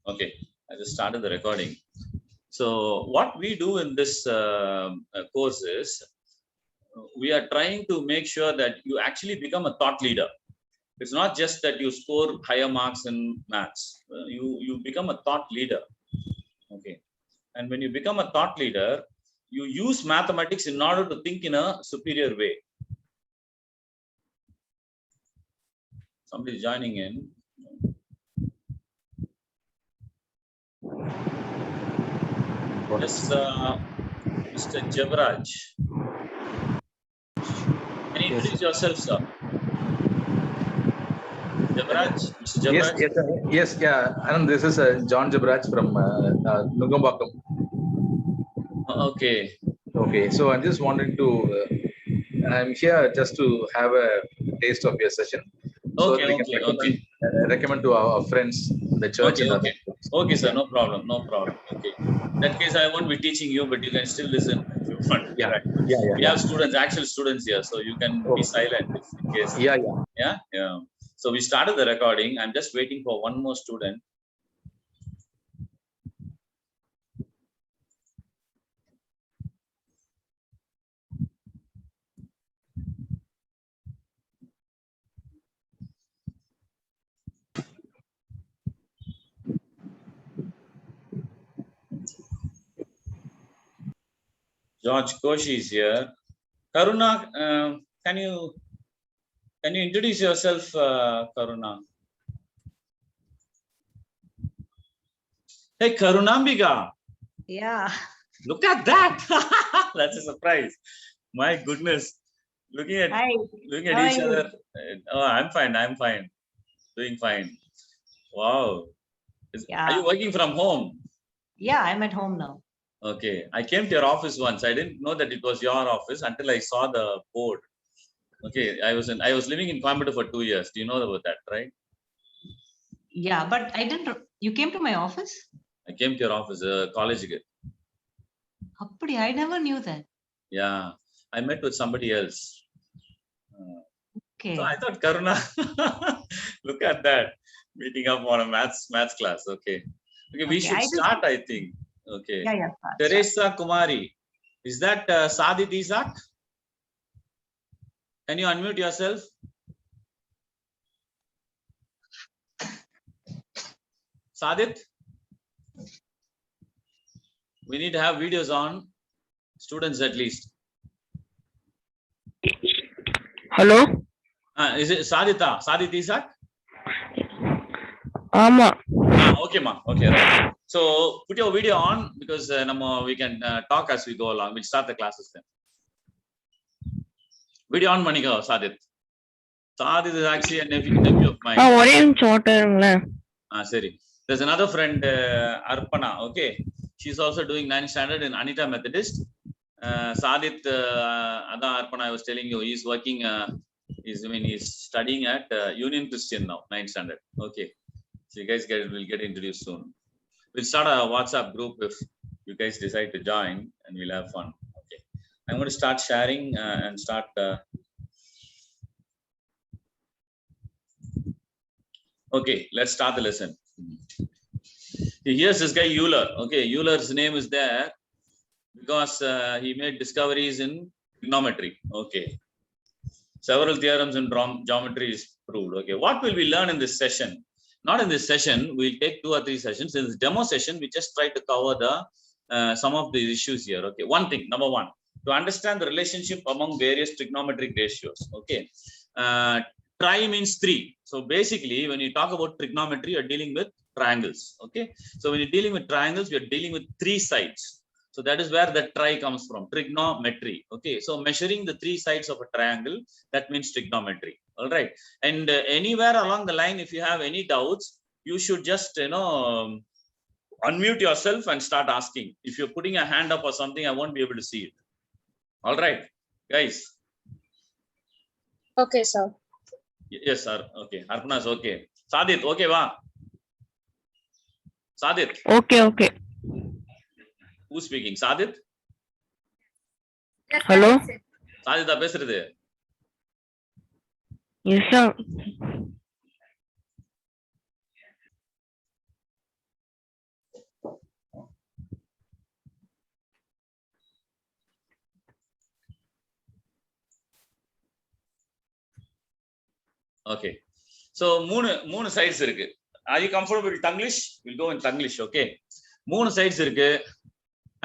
Okay, I just started the recording. So what we do in this course is we are trying to make sure that you actually become a thought leader. It's not just that you score higher marks in maths. You become a thought leader. Okay, and when you become a thought leader, you use mathematics in order to think in a superior way. Somebody is joining in. Yes, Mr. Javraj. Can you introduce yourself, sir? Javraj, Mr. Javraj? Yes, Anand, this is John Javraj from Nugambakam. Okay. Okay, so I'm just wanting to, I'm here just to have a taste of your session. So Okay, we can recommend to our friends, the church. Okay. Okay, sir, no problem. Okay. In that case, I won't be teaching you, but you can still listen if you want. Yeah. Right? We have students, actual students here, so you can be silent if in case. Yeah. So we started the recording. I'm just waiting for one more student. George Koshi is here. Karuna, can you introduce yourself, Karuna? Hey, Karunambika. Yeah. Look at that. That's a surprise. My goodness. Looking at each other. Oh, I'm fine. Doing fine. Wow. Are you working from home? Yeah, I'm at home now. Okay. I came to your office once. I didn't know that it was your office until I saw the board. Okay. I was living in Coimbatore for 2 years. Do you know about that, right? Yeah, but I didn't. You came to my office? I came to your office, college. I never knew that. Yeah. I met with somebody else. Okay. So I thought, Karuna, look at that. Meeting up on a maths class. Okay. We should start, I think. Okay. Yeah. Teresa Kumari. Is that Sadit Isaac? Can you unmute yourself? Sadit? We need to have videos on students at least. Hello? Is it Sadita? Sadit Isaac? Ama. Okay, ma. Okay, right. So put your video on because we can talk as we go along. We'll start the classes then. Video on, Manika, Sadit. Sadit is actually a nephew of mine. Sorry. There's another friend, Arpana. Okay. She's also doing 9th standard in Anita Methodist. Sadit, Arpana, I was telling you, he's working, he's studying at Union Christian now, 9th standard. Okay. So you guys will get introduced soon. We'll start a WhatsApp group if you guys decide to join, and we'll have fun. Okay. I'm going to start sharing and start. Okay, let's start the lesson. Here's this guy Euler. Okay, Euler's name is there because he made discoveries in trigonometry. Okay. Several theorems in geometry is proved. Okay, what will we learn in this session? Not in this session. We'll take 2 or 3 sessions. In this demo session, we just try to cover the some of the issues here. Okay, one thing, number one, to understand the relationship among various trigonometric ratios. Okay, tri means 3. So basically, when you talk about trigonometry, you're dealing with triangles. Okay, so when you're dealing with triangles, you're dealing with 3 sides. So that is where the tri comes from, trigonometry. Okay, so measuring the 3 sides of a triangle, that means trigonometry. All right, and anywhere along the line, if you have any doubts, you should just unmute yourself and start asking. If you're putting a hand up or something, I won't be able to see it. All right, guys. Okay, sir. Yes, sir. Okay, Arpana is okay. Sadit, okay, va? Sadit. Okay. Who's speaking? Sadit? Hello? Sadit, பேசுறது? Yes, sir. Okay. So மூணு sides இருக்கு. Are you comfortable with Tanglish? We'll go in Tanglish. Okay. மூணு sides இருக்கு.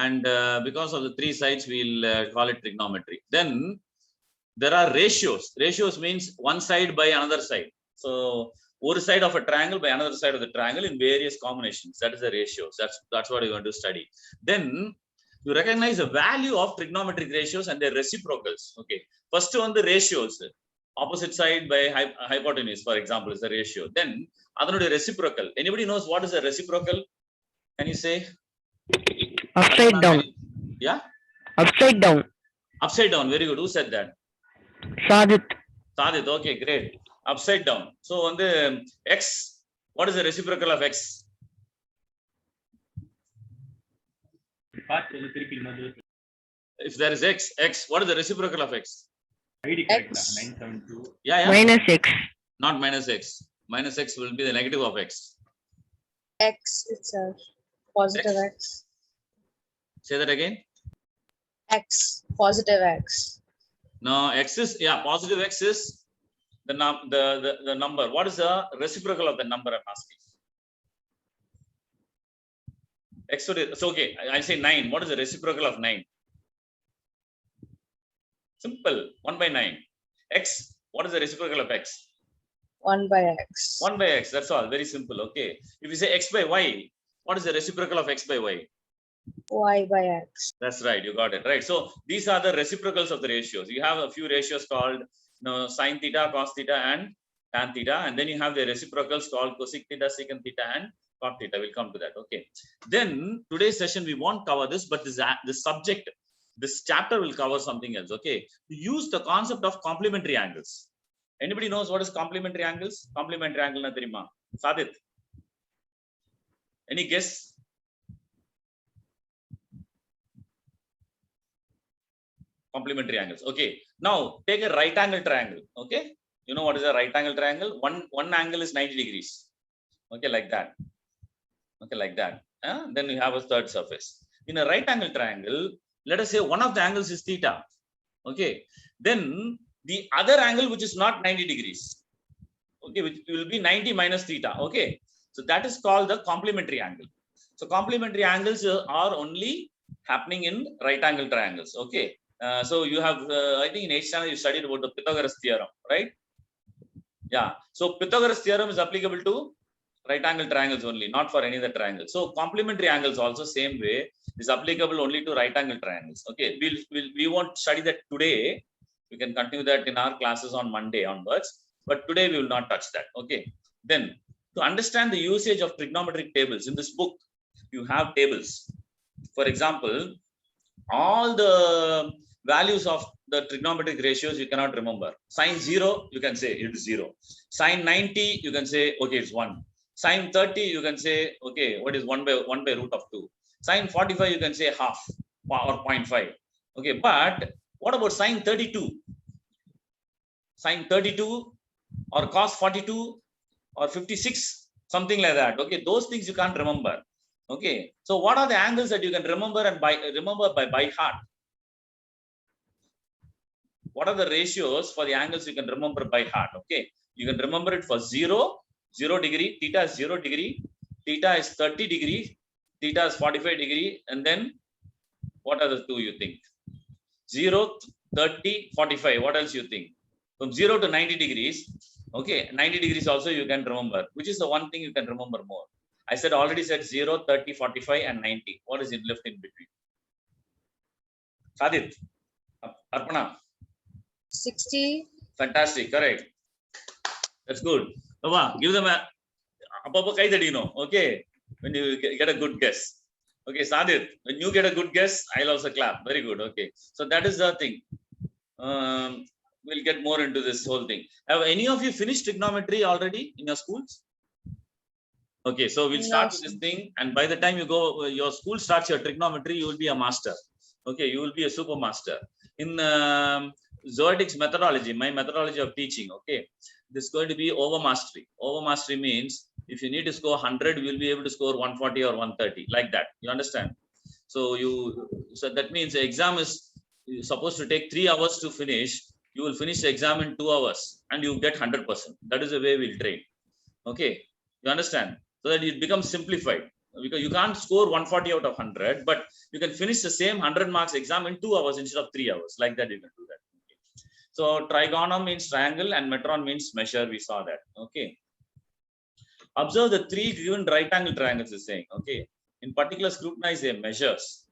And because of the 3 sides, we'll call it trigonometry. Then there are ratios. Ratios means one side by another side. So one side of a triangle by another side of the triangle in various combinations. That is the ratios. That's what you're going to study. Then you recognize the value of trigonometric ratios and their reciprocals. Okay. First one, the ratios. Opposite side by hypotenuse, for example, is the ratio. Then other reciprocal. Anybody knows what is a reciprocal? Can you say? Upside down. Yeah. Upside down. Upside down. Very good. Who said that? Sadit. Sadit. Okay, great. Upside down. So on the x, what is the reciprocal of x? If there is x, what is the reciprocal of x? X. Yeah. Minus x. Not minus x. Minus x will be the negative of x. X itself. Positive X. Say that again. X. Positive X. No, x is, yeah, positive x is the number. What is the reciprocal of the number I'm asking? X, so okay, I'll say 9. What is the reciprocal of 9? Simple, 1 by 9. X, what is the reciprocal of x? 1 by X. 1 by x, that's all, very simple, okay. If you say x by y, what is the reciprocal of x by y? Y by X. That's right, you got it, right. So these are the reciprocals of the ratios. You have a few ratios called sine theta, cos theta, and tan theta, and then you have the reciprocals called cosec theta, secant theta, and cot theta. We'll come to that, okay. Then today's session, we won't cover this, but this subject, this chapter will cover something else, okay. Use the concept of complementary angles. Anybody knows what is complementary angles? Complementary angle na theriyuma? Sadit? Any guess? Complementary angles. Okay. Now take a right angle triangle. Okay. You know what is a right angle triangle? One angle is 90 degrees. Okay, like that. Okay, like that. Then we have a third surface. In a right angle triangle, let us say one of the angles is theta. Okay. Then the other angle, which is not 90 degrees. Okay, which will be 90 minus theta. Okay. So that is called the complementary angle. So complementary angles are only happening in right angle triangles. Okay. So you have, I think in 8th standard you studied about the Pythagoras theorem, right? Yeah. So Pythagoras theorem is applicable to right angle triangles only, not for any other triangle. So complementary angles also same way is applicable only to right angle triangles. Okay. We won't study that today. We can continue that in our classes on Monday onwards. But today we will not touch that. Okay. Then to understand the usage of trigonometric tables in this book, you have tables. For example, all the values of the trigonometric ratios you cannot remember. Sine 0, you can say it is 0. Sine 90, you can say, okay, it's 1. Sine 30, you can say, okay, what is 1 by root of 2. Sine 45, you can say half or 0.5. Okay, but what about sine 32? Sine 32 or cos 42 or 56, something like that. Okay, those things you can't remember. Okay, so what are the angles that you can remember and remember by heart? What are the ratios for the angles you can remember by heart? Okay, you can remember it for 0 degree, theta is 0 degree, theta is 30 degree, theta is 45 degree, and then what are the two you think? 0, 30, 45. What else you think? From 0 to 90 degrees. Okay, 90 degrees also you can remember. Which is the one thing you can remember more? I already said 0, 30, 45, and 90. What is it left in between? Sadit, Arpana. 60. Fantastic, correct. That's good. Mama, give them a okay, when you get a good guess. Okay, Sadit, when you get a good guess, I'll also clap. Very good. Okay, so that is the thing. We'll get more into this whole thing. Have any of you finished trigonometry already in your schools? Okay, so we'll start with this thing, and by the time you go, your school starts your trigonometry, you will be a master. Okay, you will be a super master. In Zoetics methodology, my methodology of teaching, okay, this is going to be over mastery. Over mastery means if you need to score 100, you will be able to score 140 or 130, like that. You understand? So that means the exam is supposed to take 3 hours to finish. You will finish the exam in 2 hours and you get 100%. That is the way we'll train. Okay, you understand? So that it becomes simplified, because you can't score 140 out of 100, but you can finish the same 100 marks exam in 2 hours instead of 3 hours. Like that, you can do that. Okay. So trigonum means triangle and metron means measure. We saw that. Okay. Observe the 3 given right angle triangles is saying. Okay. In particular, scrutinize their measures.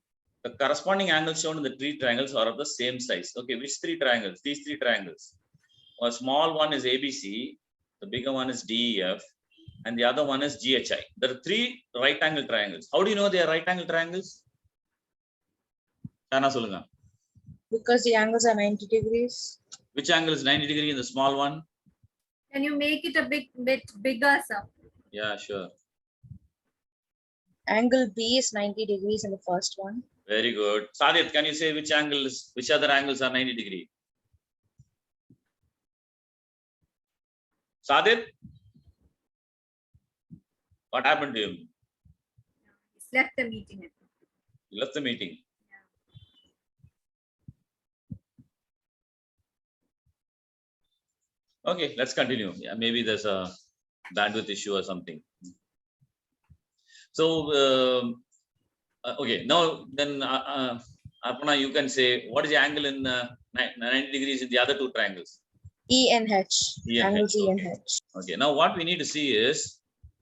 The corresponding angles shown in the 3 triangles are of the same size. Okay, which 3 triangles? These 3 triangles. A small one is ABC, the bigger one is DEF, and the other one is GHI. There are 3 right angle triangles. How do you know they are right angle triangles? Kana solunga. Because the angles are 90 degrees. Which angle is 90 degree in the small one? Can you make it a bit bigger, sir? Yeah, sure. Angle B is 90 degrees in the first one. Very good. Sadit, can you say which other angles are 90 degree? Sadit? What happened to him? He's left the meeting. He left the meeting. Okay, let's continue. Yeah, maybe there's a bandwidth issue or something. So, okay, now then, Arpana, you can say what is the angle in 90 degrees in the other 2 triangles? E and H. E and Angles H, E and okay. H. Okay, now what we need to see is,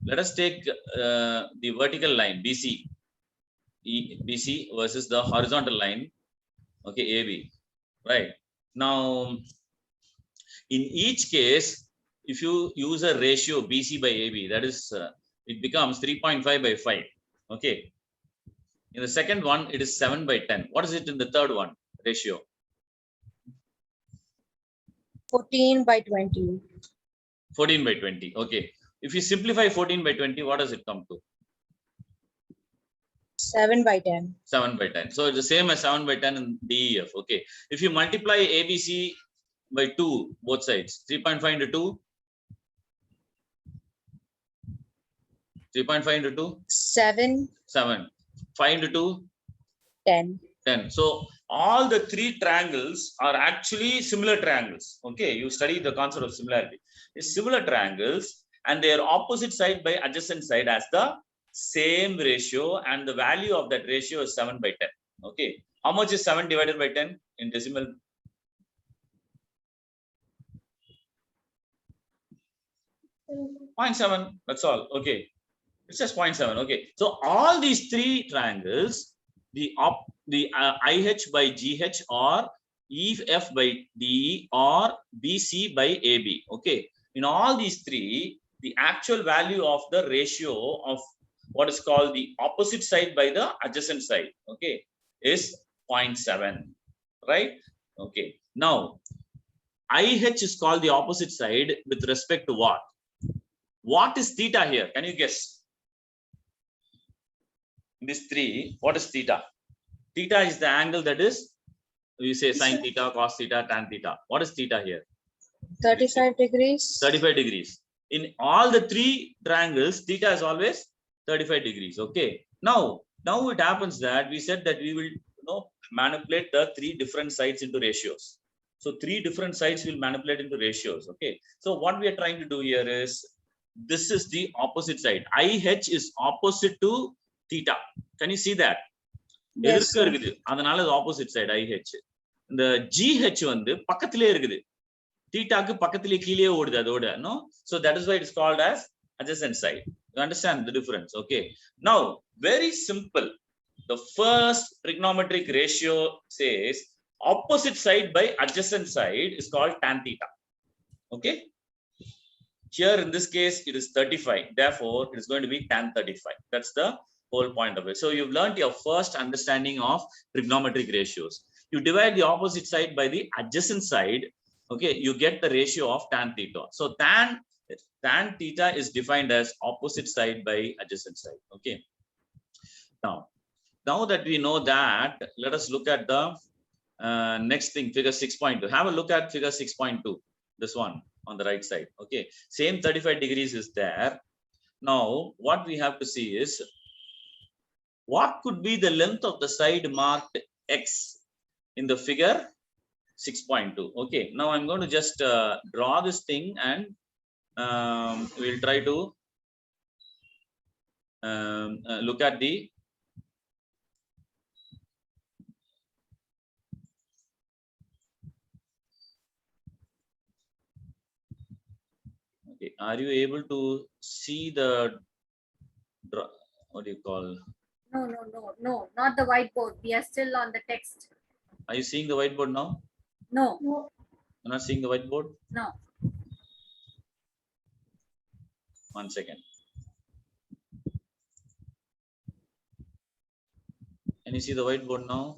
let us take the vertical line BC, BC versus the horizontal line, okay, AB, right? Now, in each case, if you use a ratio BC by AB, that is, it becomes 3.5 by 5, okay? In the second one, it is 7 by 10. What is it in the third one, ratio? 14 by 20. 14 by 20, okay. If you simplify 14 by 20, what does it come to? 7 by 10. 7 by 10. So it's the same as 7 by 10 in DEF, okay. If you multiply ABC by 2, both sides, 3.5 into 2, 3.5 into 2, 7, 7, 5 into 2, 10. 10. So all the 3 triangles are actually similar triangles. Okay, you study the concept of similarity. It's similar triangles and their opposite side by adjacent side has the same ratio, and the value of that ratio is 7 by 10. Okay, how much is 7 divided by 10 in decimal? 0.7. That's all. Okay, it's just 0.7. Okay, so all these 3 triangles, the IH by GH or EF by DE or BC by AB. Okay, in all these 3, the actual value of the ratio of what is called the opposite side by the adjacent side, okay, is 0.7, right? Okay, now IH is called the opposite side with respect to what? What is theta here? Can you guess? In these 3, what is theta? Theta is the angle that is, we say sine theta, cos theta, tan theta. What is theta here? 35 degrees. 35 degrees. In all the 3 triangles, theta is always 35 degrees. Okay. Now it happens that we said that we will manipulate the 3 different sides into ratios. So 3 different sides will manipulate into ratios. Okay. So what we are trying to do here is, this is the opposite side. IH is opposite to theta. Can you see that? Yes, sir. அதனால opposite side IH. இந்த GH வந்து பக்கத்திலே இருக்குது. தீட்டாக்கு பக்கத்திலே கீழே ஓடுது அதோட, no? So that is why it is called as adjacent side. You understand the difference? Okay. Now, very simple. The first trigonometric ratio says opposite side by adjacent side is called tan theta. Okay. Here in this case, it is 35. Therefore, it is going to be tan 35. That's the whole point of it. So you've learned your first understanding of trigonometric ratios. You divide the opposite side by the adjacent side. Okay, you get the ratio of tan theta. So tan theta is defined as opposite side by adjacent side. Okay. Now that we know that, let us look at the next thing, figure 6.2. Have a look at figure 6.2. This one on the right side. Okay, same 35 degrees is there. Now what we have to see is, what could be the length of the side marked X in the figure 6.2. Okay, now I'm going to just draw this thing and we'll try to look at the okay. Are you able to see the what do you call? No, not the whiteboard. We are still on the text. Are you seeing the whiteboard now? No, You're not seeing the whiteboard? no. 1 second. Can you see the whiteboard now?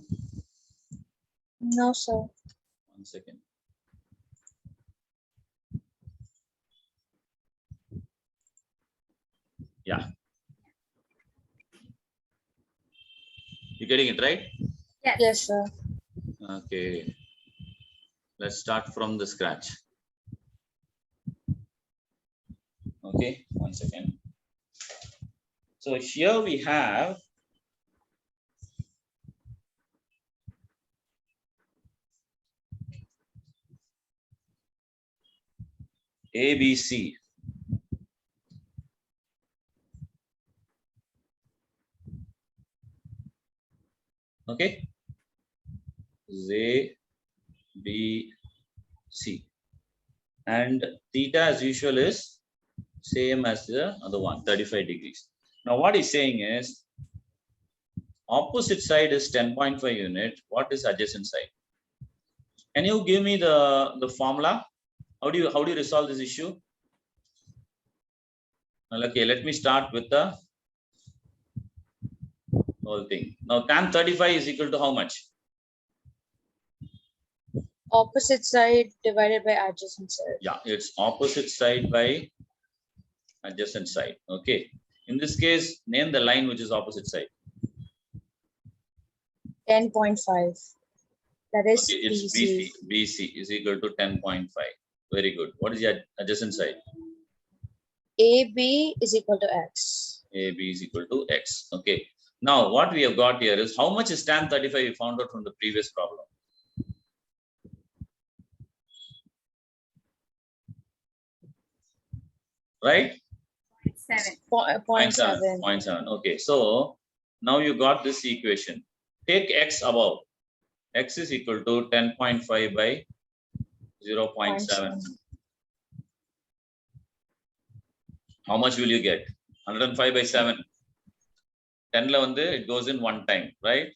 No, sir. 1 second. Yeah. You getting it right? Yes. Yes, sir. Okay. Let's start from the scratch. Okay, 1 second. So here we have ABC. Okay. A, B, C. And theta as usual is same as the other one, 35 degrees. Now what he's saying is opposite side is 10.5 unit. What is adjacent side? Can you give me the formula? How do you resolve this issue? Well, okay, let me start with the whole thing. Now tan 35 is equal to how much? Opposite side divided by adjacent side. Yeah, it's opposite side by adjacent side. Okay. In this case, name the line which is opposite side. 10.5. That is Okay, it's BC. BC is equal to 10.5. Very good. What is the adjacent side? AB is equal to X. AB is equal to X. Okay. Now, what we have got here is how much is tan 35 we found out from the previous problem. Right? 7. 0.7. 0.7. Okay. So, now you got this equation. Take X above. X is equal to 10.5 by 0.7. How much will you get? 105 by 7. 10 la vandu it goes in one time, right?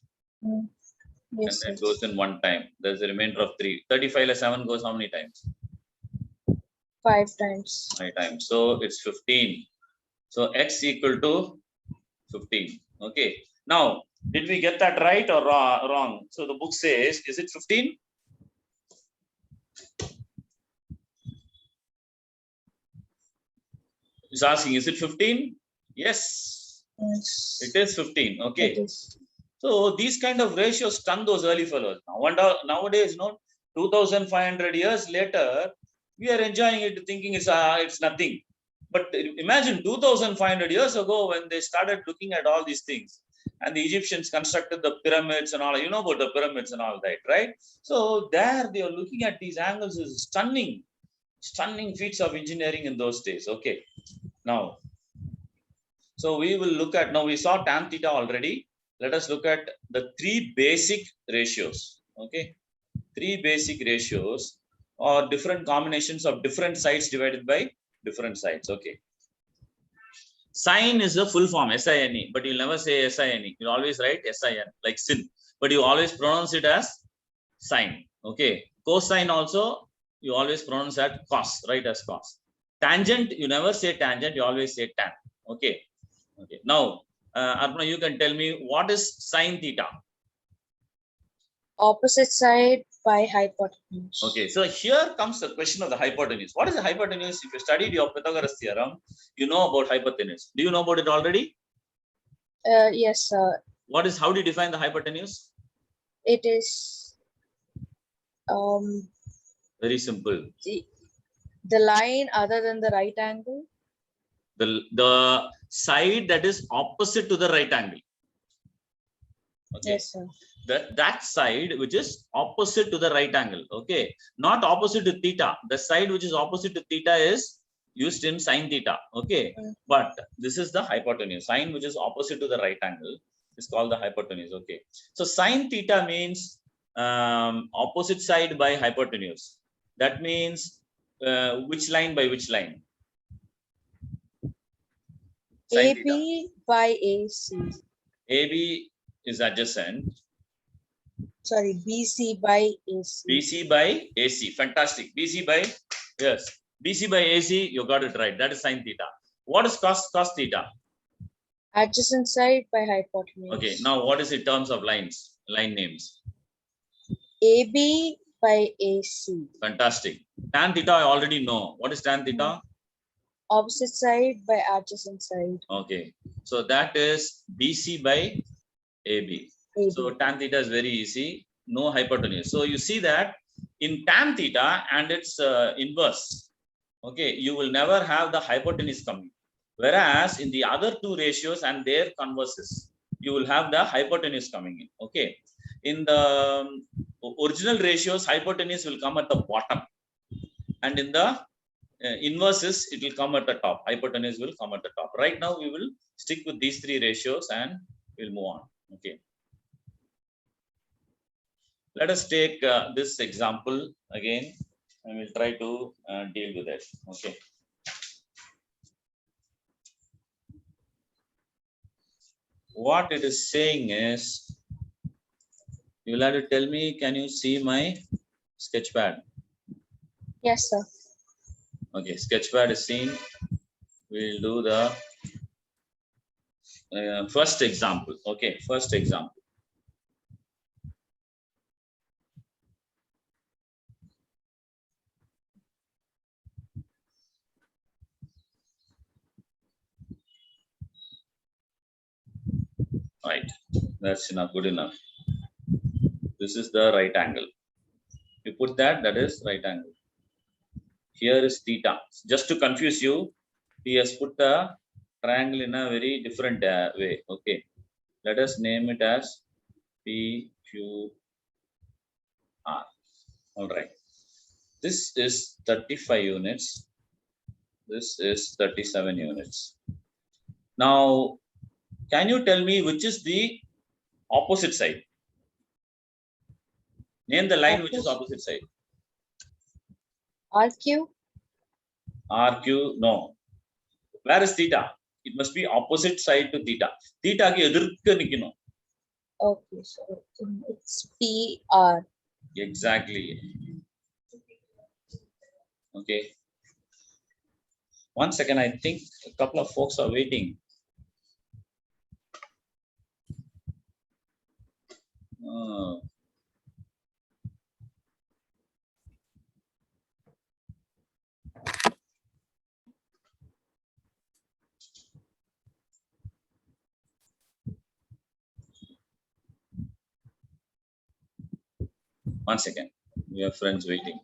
Yes, And it yes. goes in one time. There's a remainder of 3. 35 la 7 goes how many times? 5 times. 5 times. So it's 15. So X equal to 15. Okay. Now, did we get that right or wrong? So the book says, is it 15? It's asking, is it 15? Yes, Yes. it is 15. Okay. It is. So these kind of ratios stun those early fellows. Nowadays, 2,500 years later, we are enjoying it, thinking it's nothing. But imagine 2,500 years ago when they started looking at all these things, and the Egyptians constructed the pyramids and all. You know about the pyramids and all that, right? So there they are looking at these angles is stunning feats of engineering in those days. Okay, now, so we will look at, now we saw tan theta already. Let us look at the 3 basic ratios. Okay, 3 basic ratios or different combinations of different sides divided by different sides. Okay, sine is a full form, SINE, but you'll never say SINE. You always write SIN, like sin, but you always pronounce it as sine. Okay, cosine also you always pronounce that cos, right, as cos. Tangent, you never say tangent, you always say tan. Okay. Okay. Now, Arpana, you can tell me what is sine theta? Opposite side by hypotenuse. Okay. So here comes the question of the hypotenuse. What is the hypotenuse? If you studied your Pythagoras theorem, you know about hypotenuse. Do you know about it already? Yes, sir. How do you define the hypotenuse? It is Very simple. the line other than the right angle. The side that is opposite to the right angle. Okay. Yes, sir. That side which is opposite to the right angle. Okay, not opposite to theta. The side which is opposite to theta is used in sine theta. Okay, but this is the hypotenuse. Sine which is opposite to the right angle is called the hypotenuse. Okay, so sine theta means opposite side by hypotenuse. That means which line by which line? Sine theta. AB by AC. AB is adjacent. Sorry, BC by AC. BC by AC. Fantastic. BC by, yes. BC by AC, you got it right. That is sine theta. What is cos theta? Adjacent side by hypotenuse. Okay. Now, what is in terms of lines? Line names. AB by AC. Fantastic. Tan theta, I already know. What is tan theta? Opposite side by adjacent side. Okay. So that is BC by AB. AB. So tan theta is very easy. No hypotenuse. So you see that in tan theta and its inverse, okay, you will never have the hypotenuse coming. Whereas in the other two ratios and their converses, you will have the hypotenuse coming in. Okay. In the original ratios, hypotenuse will come at the bottom. And in the inverses, it will come at the top. Hypotenuse will come at the top. Right now, we will stick with these three ratios and we'll move on. Okay. Let us take this example again, and we'll try to deal with it. Okay. What it is saying is, you'll have to tell me, can you see my sketchpad? Yes, sir. Okay, sketchpad is seen. We'll do the first example. Okay, first example. Right, that's enough, good enough. This is the right angle. You put that, that is right angle. Here is theta. Just to confuse you, he has put a triangle in a very different way. Okay, let us name it as PQR. All right. This is 35 units. This is 37 units. Now, can you tell me which is the opposite side? Name the line which is opposite side. RQ. RQ, no. Where is theta? It must be opposite side to theta. Theta ki edirka nikino. Okay, so it's PR. Exactly. Okay. 1 second, I think a couple of folks are waiting. Oh. One second, we have friends waiting.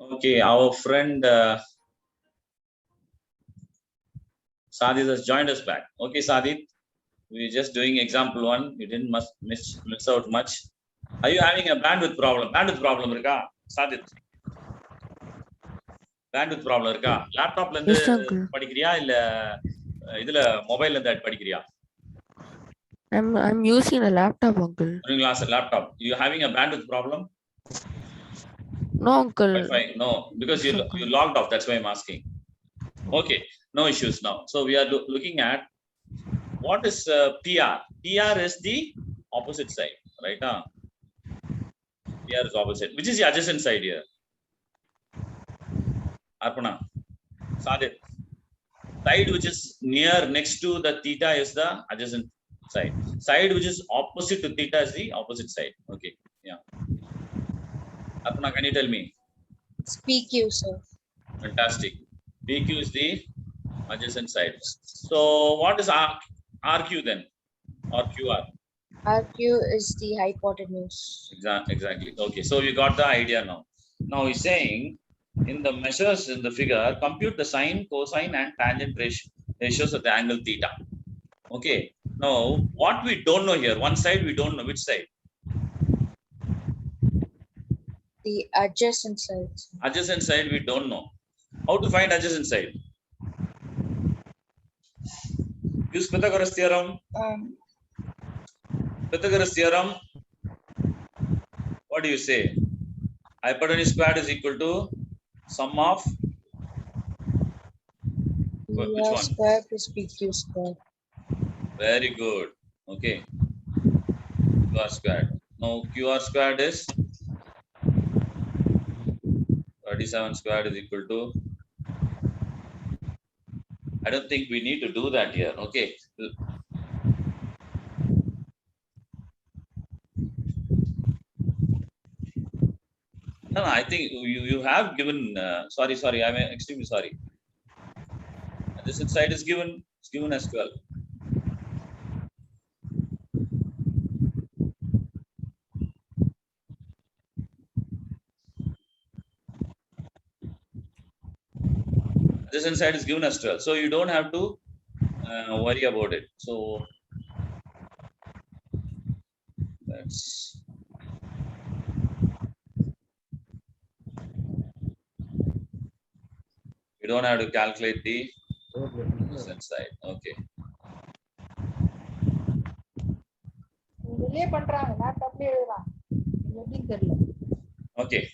Okay, our friend Sadit has joined us back. Okay, Sadit, we're just doing example 1. You didn't miss out much. Are you having a bandwidth problem? Bandwidth problem irka, Sadit? Bandwidth problem irka? Laptop la Yes, uncle. padikriya illa idula mobile la padikriya? I'm using a laptop, uncle. During class laptop, you having a bandwidth problem? No, uncle. Wi-Fi? No, because you logged off. That's why I'm asking. Okay, no issues now. So we are looking at what is PR. PR is the opposite side, right? PR is opposite. Which is the adjacent side here? Arpana, Sadit. Side which is near next to the theta is the adjacent side. Side which is opposite to theta is the opposite side. Okay, yeah. Arpana, can you tell me? It's PQ, sir. Fantastic. PQ is the adjacent side. So what is RQ then? Or QR? RQ is the hypotenuse. Exactly. Okay, so you got the idea now. Now he's saying in the measures in the figure, compute the sine, cosine, and tangent ratios of the angle theta. Okay. Now, what we don't know here, one side we don't know, which side? The adjacent sides. Adjacent side we don't know. How to find adjacent side? Use Pythagoras theorem. Pythagoras theorem. What do you say? Hypotenuse squared is equal to sum of which PR one? square plus PQ square. Very good. Okay. QR squared. Now QR squared is 37 squared is equal to. I don't think we need to do that here. Okay. No, I think you have given. Sorry. I'm extremely sorry. Adjacent side is given. It's given as 12. Adjacent side is given as 12. So you don't have to worry about it. So that's. You don't have to calculate the adjacent side. Okay. Okay.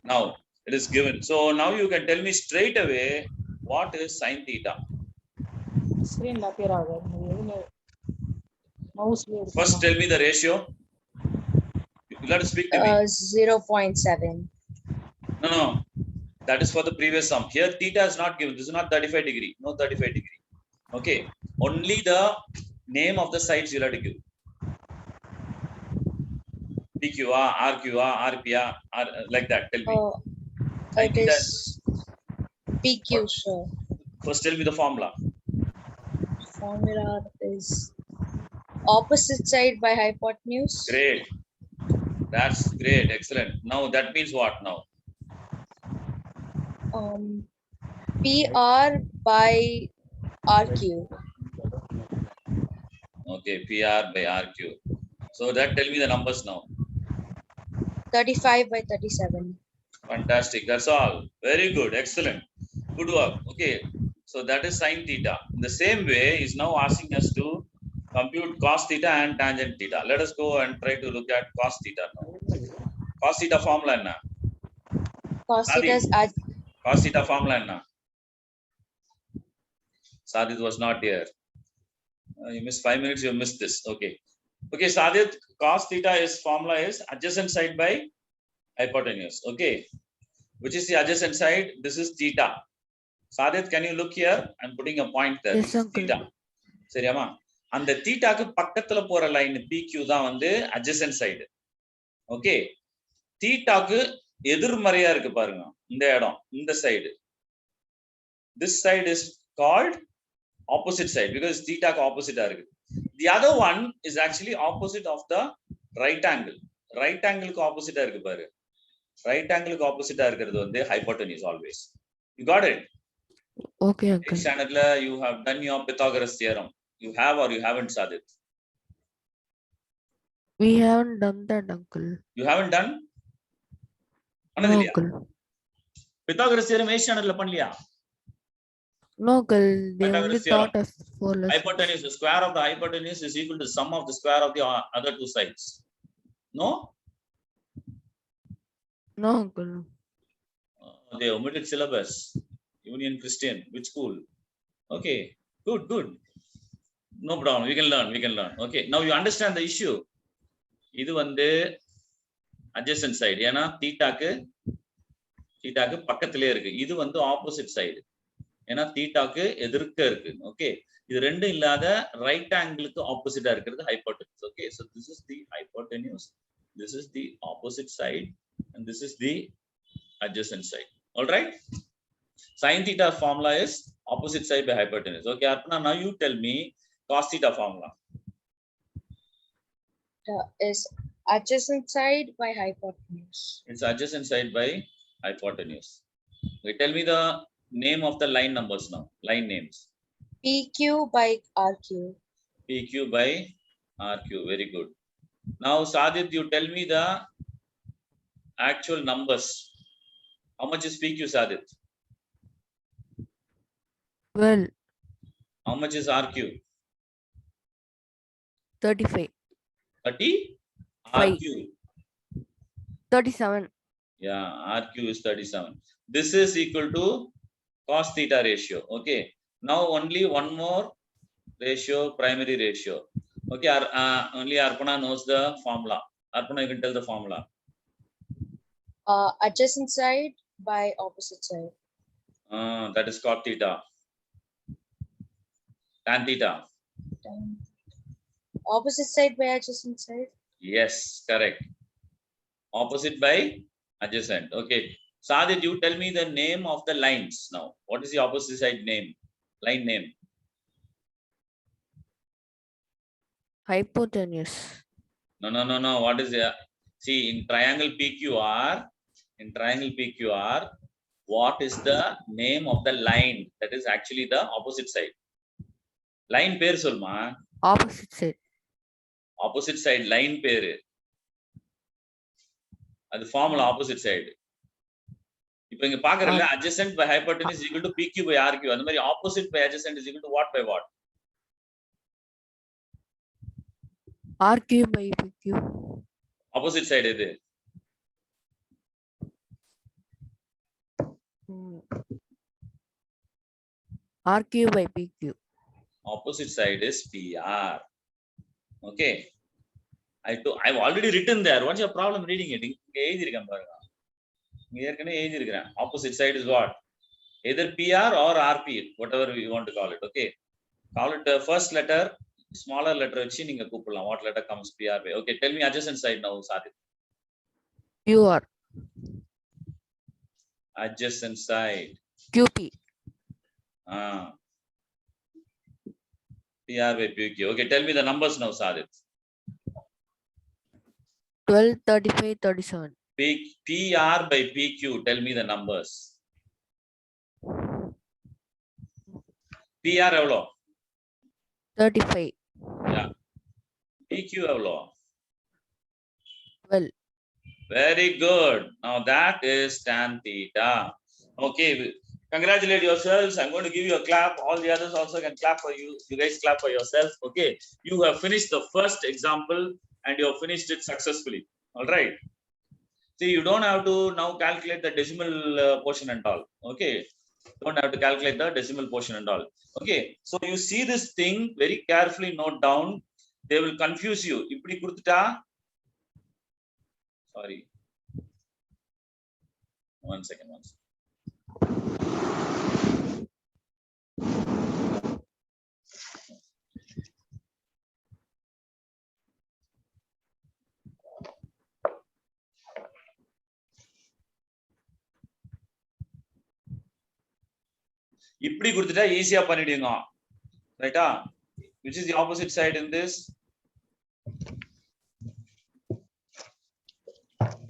Now it is given. So now you can tell me straight away what is sine theta. First, tell me the ratio. You have to speak to me. 0.7. No. That is for the previous sum. Here theta is not given. This is not 35 degree. No 35 degree. Okay. Only the name of the sides you have to give. PQR, RQR, RPR, like that. Tell me. It is PQ, sir. First, tell me the formula. Formula is opposite side by hypotenuse. Great. That's great. Excellent. Now that means what now? PR by RQ. Okay. PR by RQ. So that tell me the numbers now. 35 by 37. Fantastic. That's all. Very good. Excellent. Good work. Okay. So that is sine theta. In the same way, is now asking us to compute cos theta and tangent theta. Let us go and try to look at cos theta now. Cos theta formula enna? Cos theta is Cos theta formula enna? Sadit was not here. You missed 5 minutes. You missed this. Okay. Okay, Sadit, cos theta is formula is adjacent side by hypotenuse. Okay. Which is the adjacent side? This is theta. Sadit, can you look here? I'm putting a point there. Yes, uncle. Theta. சரியாமா அந்த தீட்டாக்கு பக்கத்துல போற line PQ தான் வந்து adjacent side. Okay தீட்டாக்கு எதிர்மறையா இருக்கு பாருங்க இந்த இடம் இந்த side. This side is called opposite side because theta opposite இருக்கு. The other one is actually opposite of the right angle. Right angle க்கு opposite இருக்கு பாரு. Right angle க்கு opposite இருக்கிறது வந்து hypotenuse always. You got it? Okay, uncle. Next standard you have done your Pythagoras theorem. You have or you haven't, Sadit? We haven't done that, uncle. You haven't done? No, uncle. Pythagoras theorem 8th standard la panliya? No, uncle. They Pythagoras only theorem. taught us 4 lessons. Hypotenuse, the square of the hypotenuse is equal to the sum of the square of the other two sides. No? No, uncle. They omitted syllabus. Union Christian. Which school? Okay. Good. No problem. We can learn. Okay. Now you understand the issue. இது வந்து adjacent side. ஏன்னா தீட்டாக்கு பக்கத்திலே இருக்கு. இது வந்து opposite side. ஏன்னா தீட்டாக்கு எதிர்க்க இருக்கு. ஓகே. இது ரெண்டும் இல்லாத ரைட் ஆங்கிளுக்கு ஆப்போசிட்டா இருக்கிறது hypotenuse. Okay. So this is the hypotenuse. This is the opposite side. And this is the adjacent side. All right. Sin theta formula is opposite side by hypotenuse. Okay, Arpana, now you tell me cos theta formula. theta is adjacent side by hypotenuse. It's adjacent side by hypotenuse. Okay, tell me the name of the line numbers now. Line names. PQ by RQ. PQ by RQ. Very good. Now, Sadit, you tell me the actual numbers. How much is PQ, Sadit? Well, How much is RQ? 35. 30? Five. RQ. 37. Yeah, RQ is 37. This is equal to cos theta ratio. Okay. Now only one more ratio, primary ratio. Okay. Only Arpana knows the formula. Arpana, you can tell the formula. Adjacent side by opposite side. That is cot theta. Tan theta. Opposite side by adjacent side. Yes, correct. Opposite by adjacent. Okay. Sadit, you tell me the name of the lines now. What is the opposite side name? Line name. Hypotenuse. No. What is the see in triangle PQR? In triangle PQR, what is the name of the line that is actually the opposite side? Line pair solma. Opposite side. Opposite side line pair. அது formula opposite side. இப்போ இங்க பாக்குறல adjacent by hypotenuse is equal to PQ by RQ. அந்த மாதிரி opposite by adjacent is equal to what by what? RQ by PQ. Opposite side எது? RQ by PQ. Opposite side is PR. Okay. I've already written there. What's your problem reading it? இங்க எழுதி இருக்கேன் பாருங்க. இங்க ஏற்கனவே எழுதி இருக்கேன். Opposite side is what? Either PR or RP, whatever you want to call it. Okay. Call it the first letter, smaller letter வச்சு நீங்க கூப்பிடலாம். What letter comes PR by? Okay. Tell me adjacent side now, Sadit. QR. Adjacent side. QP. PR by PQ. Okay. Tell me the numbers now, Sadit. 12, 35, 37. PR by PQ. Tell me the numbers. PR எவ்வளோ? 35. Yeah. PQ எவ்வளோ? 12. Very good. Now that is tan theta. Okay. Congratulate yourselves. I'm going to give you a clap. All the others also can clap for you. You guys clap for yourself. Okay. You have finished the first example and you have finished it successfully. All right. See, you don't have to now calculate the decimal portion and all. Okay. Don't have to calculate the decimal portion and all. Okay. So you see this thing, very carefully note down. They will confuse you. இப்படி கொடுத்துட்டா sorry. One second. இப்படி கொடுத்துட்டா ஈஸியா பண்ணிடுங்க. ரைட்டா? Which is the opposite side in this?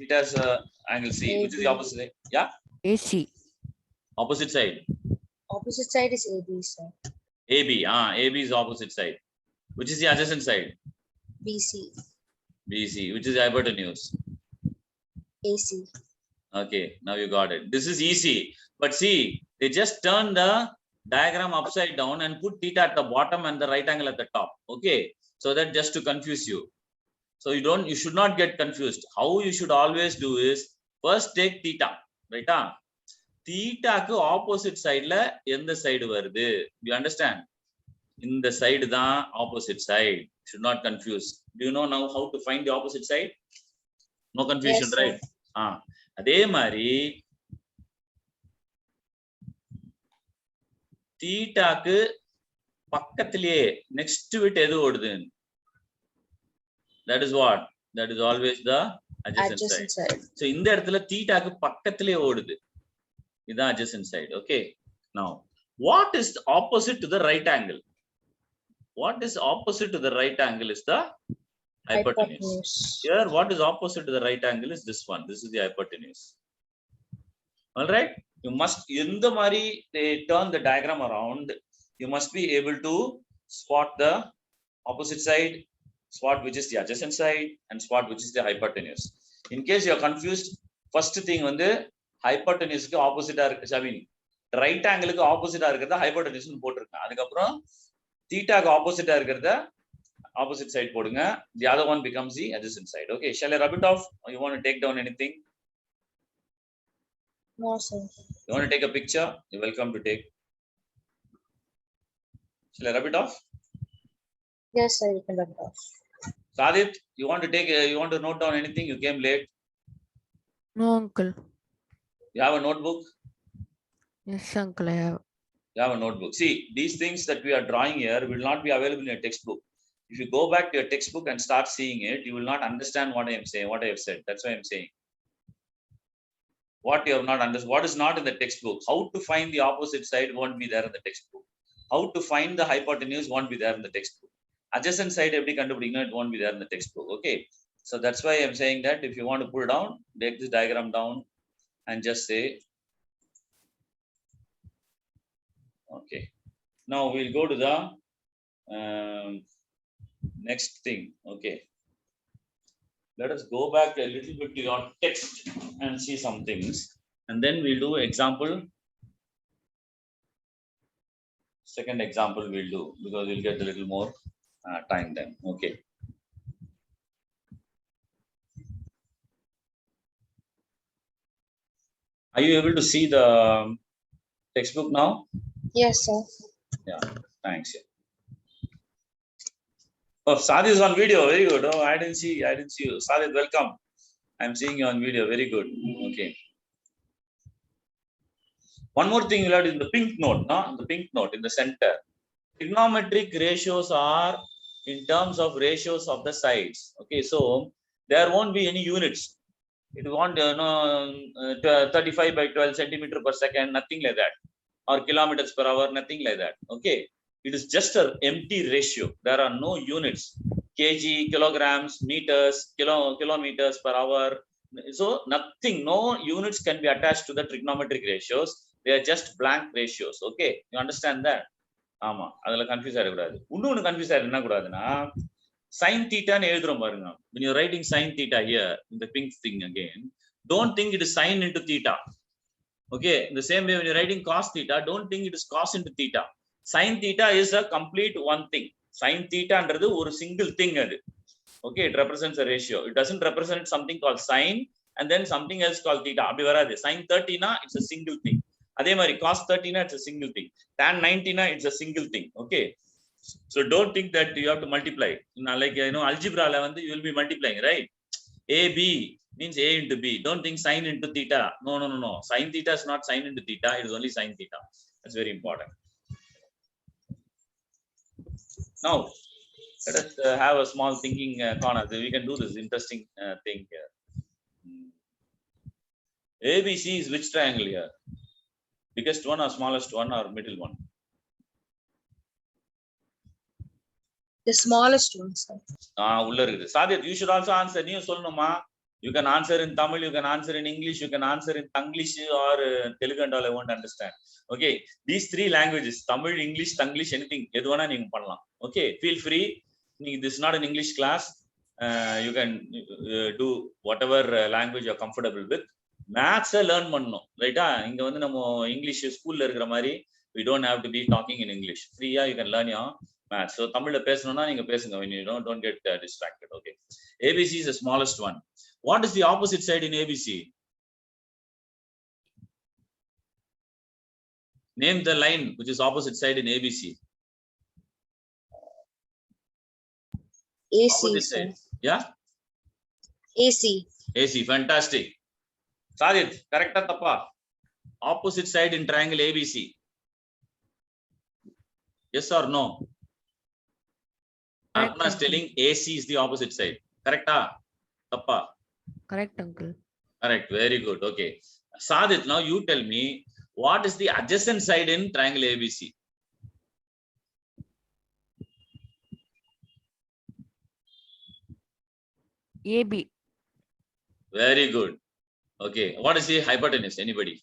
It has angle C. Which is the opposite side? Yeah? AC. Opposite side. Opposite side is AB side. AB. AB is opposite side. Which is the adjacent side? BC. BC. Which is the hypotenuse? AC. Okay, now you got it. This is easy. But see, they just turn the diagram upside down and put theta at the bottom and the right angle at the top. Okay, so that just to confuse you. So you should not get confused. How you should always do is first take theta, right? Theta ku opposite side la endha side varudhu. You understand? In the side da opposite side. Should not confuse. Do you know now how to find the opposite side? No confusion, yes, right? அதே மாதிரி தீட்டாக்கு பக்கத்திலேயே next விட் எது ஓடுது? That is what? That is always the adjacent side. So இந்த இடத்துல தீட்டாக்கு பக்கத்திலேயே ஓடுது. இதான் adjacent side. Okay. Now, what is opposite to the right angle? What is opposite to the right angle is the Hypotenuse. Here, what is opposite to the right angle is this one. This is the hypotenuse. All right. You must, in the mari, they turn the diagram around. You must be able to spot the opposite side, spot which is the adjacent side, and spot which is the hypotenuse. In case you are confused, first thing on the hypotenuse opposite are, I mean, right angle opposite are the hypotenuse போட்டுருக்கேன். அதுக்கப்புறம் theta opposite are opposite side போடுங்க. The other one becomes the adjacent side. Okay, shall I rub it off? Or you want to take down anything? No, sir. You want to take a picture? You're welcome to take. Shall I rub it off? Yes, sir. You can rub it off. Sadit, you want to take? You want to note down anything? You came late. No, uncle. You have a notebook? Yes, uncle, I have. You have a notebook. See, these things that we are drawing here will not be available in your textbook. If you go back to your textbook and start seeing it, you will not understand what I am saying, what I have said. That's why I am saying. What you have not understood, what is not in the textbook. How to find the opposite side won't be there in the textbook. How to find the hypotenuse won't be there in the textbook. Adjacent side, it won't be there in the textbook. Okay. So that's why I'm saying that if you want to pull down, take this diagram down and just say, okay. Now we'll go to the next thing. Okay. Let us go back a little bit to your text and see some things. And then we'll do example. Second example we'll do because we'll get a little more time then. Okay. Are you able to see the textbook now? Yes, sir. Yeah, thanks. Oh, Sadit is on video. Very good. Oh, I didn't see you. Sadit, welcome. I'm seeing you on video. Very good. Okay. One more thing you'll have in the pink note, no? The pink note in the center. Trigonometric ratios are in terms of ratios of the sides. Okay, so there won't be any units. It won't 35 by 12 centimeter per second, nothing like that. Or kilometers per hour, nothing like that. Okay. It is just an empty ratio. There are no units, kg, kilograms, meters, kilometers per hour. So nothing, no units can be attached to the trigonometric ratios. They are just blank ratios. Okay, you understand that? Ama, adala confuse aagudadu. Unnu confuse aagudna kudaduna. Sin theta nu eludrom parunga. When you are writing sin theta here in the pink thing again, don't think it is sin into theta. Okay, in the same way when you are writing cos theta, don't think it is cos into theta. Sin theta is a complete one thing. Sin theta andradhu or single thing adu. Okay, it represents a ratio. It doesn't represent something called sin and then something else called theta. Abhi varadu. Sin 30 na it's a single thing. Adhe mari cos 30 na it's a single thing. Tan 90 na it's a single thing. Okay. So don't think that you have to multiply. Like algebra la vandu you will be multiplying, right? AB means A into B. Don't think sin into theta. No. Sin theta is not sin into theta. It is only sin theta. That's very important. Now, let us have a small thinking corner. We can do this interesting thing here. ABC is which triangle here? Biggest one or smallest one or middle one? The smallest one, sir. Ulla irukku. Sadit, you should also answer. You solnuma. You can answer in Tamil, you can answer in English, you can answer in Tanglish or Telugu and all. I won't understand. Okay, these three languages, Tamil, English, Tanglish, anything. Eduvana neenga pannalam. Okay, feel free. This is not an English class. You can do whatever language you're comfortable with. Maths learn பண்ணனும். ரைட்டா? இங்க வந்து நம்ம English ஸ்கூல்ல இருக்கிற மாதிரி we don't have to be talking in English. Free-ஆ you can learn your maths. So தமிழ்ல பேசணும்னா நீங்க பேசுங்க. When you don't get distracted. Okay. ABC is the smallest one. What is the opposite side in ABC? Name the line which is opposite side in ABC. AC. Opposite side. Yeah? AC. AC, fantastic. Sadit, correct or tappa? Opposite side in triangle ABC. Yes or no? Arpana is telling AC is the opposite side. Correct? Tappa? Correct, uncle. Correct. Very good. Okay. Sadit, now you tell me what is the adjacent side in triangle ABC? AB. Very good. Okay. What is the hypotenuse? Anybody?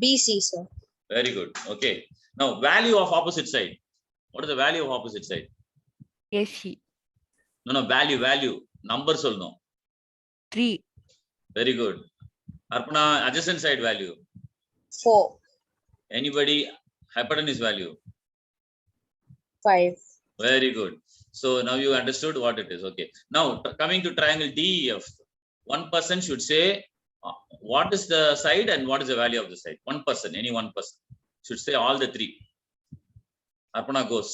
BC, sir. Very good. Okay. Now, value of opposite side. What is the value of opposite side? AC. No, value. Numbers will know. 3. Very good. Arpana, adjacent side value. 4. Anybody? Hypotenuse value. 5. Very good. So now you understood what it is. Okay. Now coming to triangle DEF, one person should say what is the side and what is the value of the side. One person, any one person should say all the three. Arpana goes.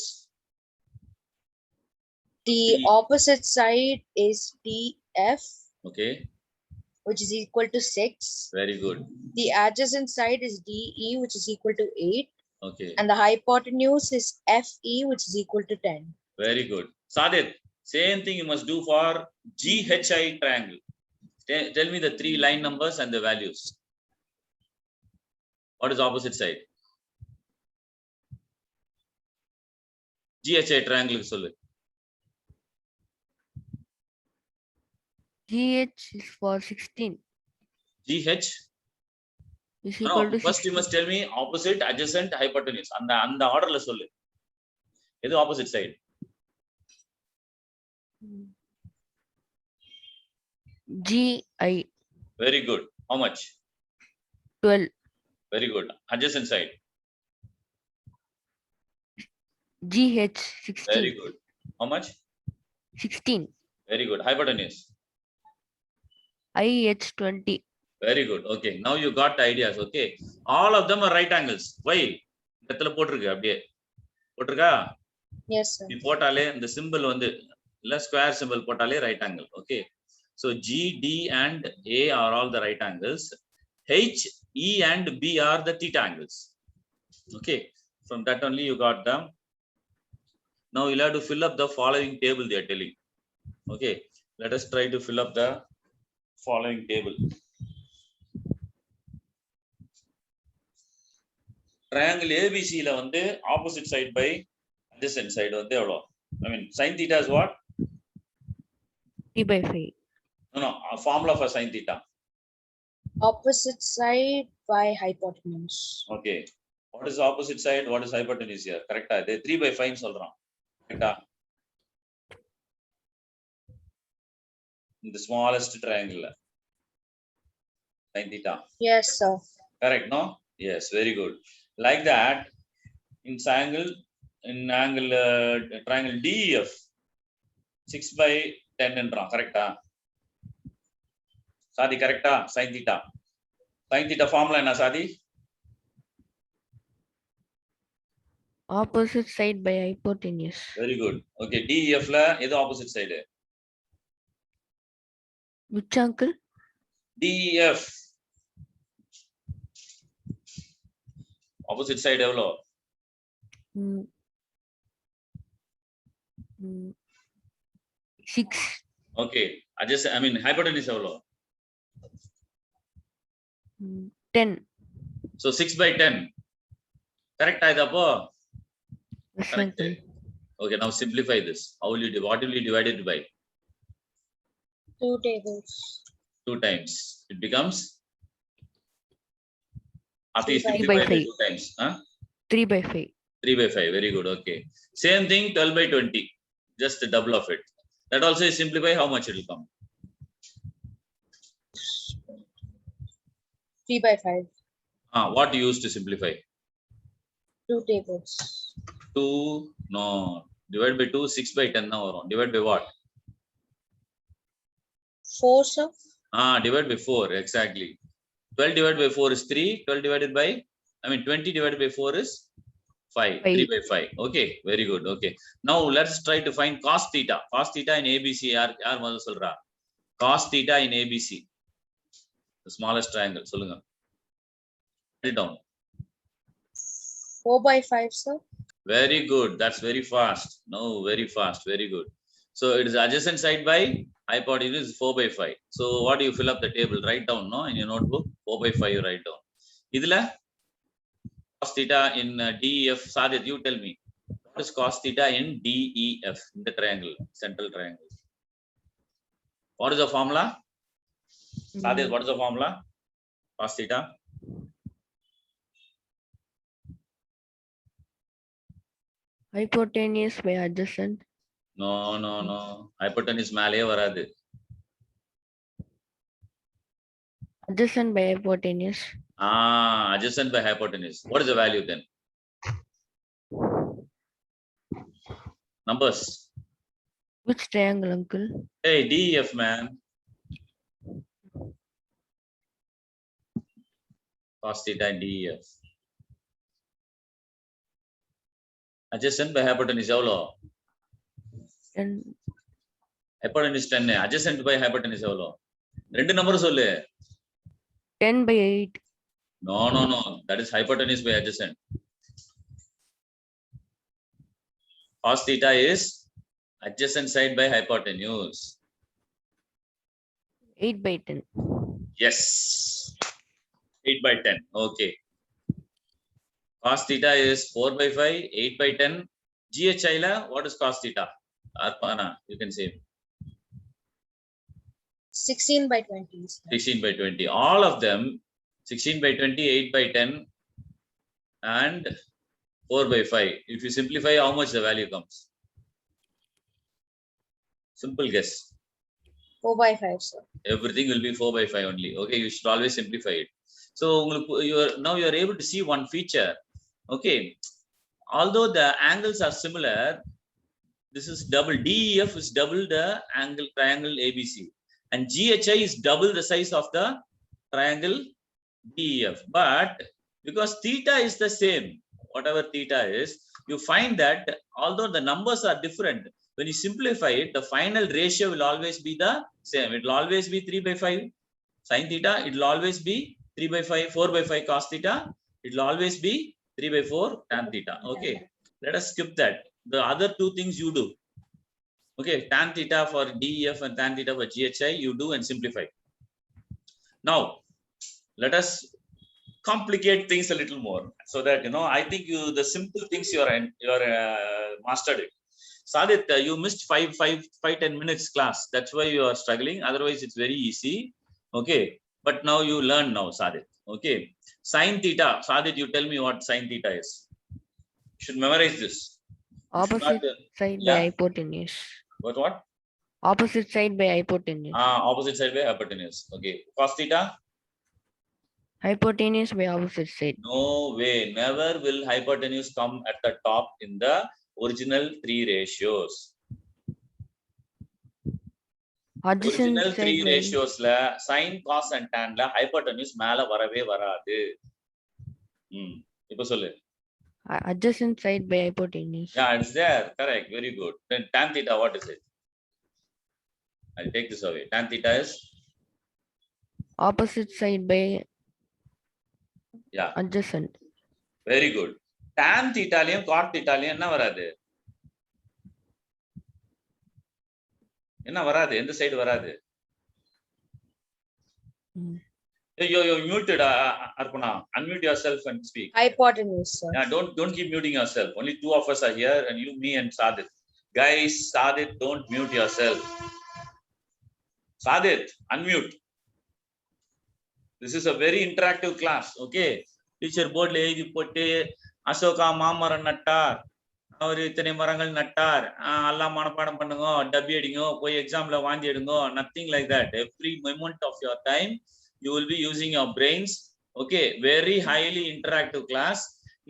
The D. opposite side is DF, Okay. which is equal to 6. Very good. The adjacent side is DE, which is equal to 8. Okay. And the hypotenuse is FE, which is equal to 10. Very good. Sadit, same thing you must do for GHI triangle. Tell me the three line numbers and the values. What is opposite side? GHI triangle. GH is for 16. GH. Is No, equal to first you 16. must tell me opposite, adjacent, hypotenuse. And the order la sollu. This opposite side. GI. Very good. How much? 12. Very good. Adjacent side. GH 16. Very good. How much? 16. Very good. Hypotenuse. IH 20. Very good. Okay. Now you got the ideas. Okay. All of them are right angles. Why? இடத்துல போட்டுருக்கு அப்படியே போட்டுருக்கா Yes, sir. நீ போட்டாலே இந்த simple வந்து இல்ல square simple போட்டாலே right uncle okay so G, D and A are all the right angles. H, E and B are the theta angles. Okay. From that only you got them. Now you'll have to fill up the following table they are telling. Okay. Let us try to fill up the following table. Triangle ABC la வந்து opposite side by adjacent side வந்து எவ்வளோ? I mean sin theta is what? 3/5. No, formula for sin theta. Opposite side by hypotenuse. Okay. What is the opposite side? What is hypotenuse here? Correct. They 3/5 சொல்றோம். Correct. In the smallest triangle. Sin theta. Yes, sir. Correct, no? Yes, very good. Like that, in triangle triangle DEF, 6/10 என்றோம். Correct. Sadi, correct. Sin theta. Sin theta formula என்ன Sadi? Opposite side by hypotenuse. Very good. Okay, DEF la எது opposite side? Which uncle? DEF. Opposite side எவ்வளோ? 6. Okay. I mean hypotenuse எவ்வளோ? 10. So 6/10. Correct இது அப்போ? Yes, Correct. uncle. Okay, now simplify this. How will you do? What will you divide it by? 2 tables. 2 times. It becomes after you 3/5. simplify by 2 times. 3/5. 3/5. Very good. Okay. Same thing 12/20. Just the double of it. That also is simplify. How much it will come? 3/5. What you use to simplify? 2 tables. 2. No. Divide by 2. 6/10 now. Divide by what? 4, sir. Divide by 4. Exactly. 12 divided by 4 is 3. 12 divided by 20 divided by 4 is 5. 3/5. Okay. Very good. Okay. Now let's try to find cos theta. Cos theta in ABC. Yaar முதல்ல சொல்றா? Cos theta in ABC. The smallest triangle. சொல்லுங்க. Write it down. 4/5, sir. Very good. That's very fast. No, very fast. Very good. So it is adjacent side by hypotenuse 4/5. So what do you fill up the table? Write down, no, in your notebook. 4/5 you write down. Idla cos theta in DEF. Sadit, you tell me. What is cos theta in DEF, in the triangle, central triangle? What is the formula? Sadhya, what is the formula? Cos theta? Hypotenuse by adjacent. No. Hypotenuse மேலே வராது. Adjacent by hypotenuse. Adjacent by hypotenuse. What is the value then? Numbers. Which triangle, uncle? Hey, DEF man. Cos theta and DEF. Adjacent by hypotenuse எவ்வளோ? And Hypotenuse 10. Adjacent by hypotenuse எவ்வளோ? ரெண்டு number சொல்லு. 10 by 8. No. That is hypotenuse by adjacent. Cos theta is adjacent side by hypotenuse. 8 by 10. Yes. 8 by 10. Okay. Cos theta is 4 by 5, 8 by 10. GHI la, what is cos theta? Arpana, you can say 16 by 20. 16 by 20. All of them 16 by 20, 8 by 10, and 4 by 5. If you simplify, how much the value comes? Simple guess. 4 by 5, sir. Everything will be 4 by 5 only. Okay, you should always simplify it. So now you are able to see one feature. Okay, although the angles are similar, this is double. DEF is double the angle triangle ABC, and GHI is double the size of the triangle DEF. But because theta is the same, whatever theta is, you find that although the numbers are different, when you simplify it, the final ratio will always be the same. It will always be 3 by 5 sin theta. It will always be 3 by 5, 4 by 5 cos theta. It will always be 3 by 4 tan theta. Okay, let us skip that. The other two things you do. Okay, tan theta for DEF and tan theta for GHI, you do and simplify. Now, let us complicate things a little more so that, I think the simple things you are mastered it. Sadit, you missed 10 minutes class. That's why you are struggling. Otherwise, it's very easy. Okay, but now you learn now, Sadit. Okay, sin theta. Sadit, you tell me what sin theta is. You should memorize this. Opposite side by hypotenuse. What? Opposite side by hypotenuse. Opposite side by hypotenuse. Okay, cos theta. Hypotenuse by opposite side. No way. Never will hypotenuse come at the top in the original three ratios. Adjacent Original three side by ratios la sin, cos and tan la hypotenuse மேல வரவே வராது. இப்போ சொல்லு. adjacent side by hypotenuse. Yeah, it's there. Correct. Very good. Then tan theta, what is it? I'll take this away. Tan theta is Opposite side by adjacent. Very good. Tan theta லையும் cot theta லையும் என்ன வராது? என்ன வராது? எந்த side வராது? You're muted, Arpana. Unmute yourself and speak. Hypotenuse, sir. Yeah, don't keep muting yourself. Only two of us are here, and you, me, and Sadit. Guys, Sadit, don't mute yourself. Sadit, unmute. This is a very interactive class. Okay. Teacher board le எழுதி போட்டு அசோகா மாமரம் நட்டார், அவர் இத்தனை மரங்கள் நட்டார், எல்லாம் மனப்பாடம் பண்ணுங்க, டப்பி அடிங்க, போய் எக்ஸாம்ல வாந்தி எடுங்க. Nothing like that. Every moment of your time you will be using your brains. Okay, very highly interactive class.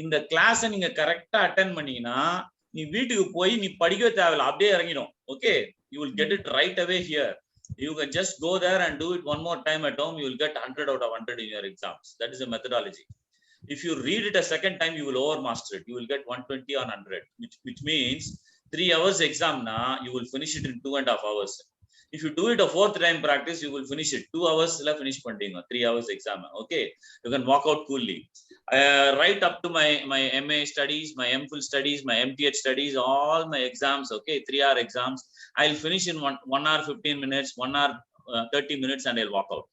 இந்த கிளாஸ் நீங்க கரெக்டா அட்டெண்ட் பண்ணீங்கன்னா நீ வீட்டுக்கு போய் நீ படிக்க தேவையில்ல, அப்படியே இறங்கிடும். Okay, you will get it right away here. You can just go there and do it one more time at home. You will get 100 out of 100 in your exams. That is a methodology. If you read it a second time, you will overmaster it. You will get 120 on 100, which means 3 hours exam na you will finish it in 2.5 hours. If you do it a fourth time practice, you will finish it 2 hours la finish pandinga, 3 hours exam. Okay, you can walk out coolly. Right up to my MA studies, my MPhil studies, my MTH studies, all my exams. Okay, 3-hour exams. I'll finish in 1 hour 15 minutes, 1 hour 30 minutes, and I'll walk out.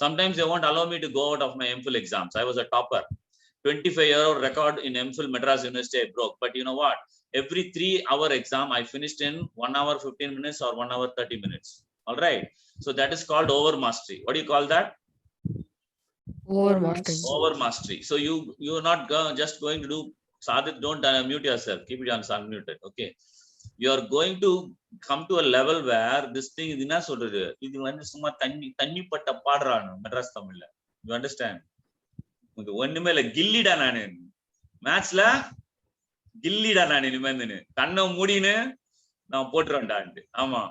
Sometimes they won't allow me to go out of my MPhil exams. I was a topper. 25-year record in MPhil Madras University I broke. But you know what? every 3-hour exam I finished in 1 hour 15 minutes or 1 hour 30 minutes. All right. So that is called over mastery. What do you call that? Over mastering. Over mastery. So you're not just going to do Sadit, don't mute yourself. Keep it on unmuted. Okay. You are going to come to a level where this thing is என்ன சொல்றது இது வந்து சும்மா தண்ணி பட்ட பாடுறானு மெட்ராஸ் தமிழ்ல. You understand? உங்களுக்கு ஒண்ணுமே இல்ல கில்லிடா நானு மேத்ஸ்ல கில்லிடா நானு இனிமேன்னு கண்ணை மூடின்னு நான் போட்டுறேன்டான்ட்டு. ஆமா.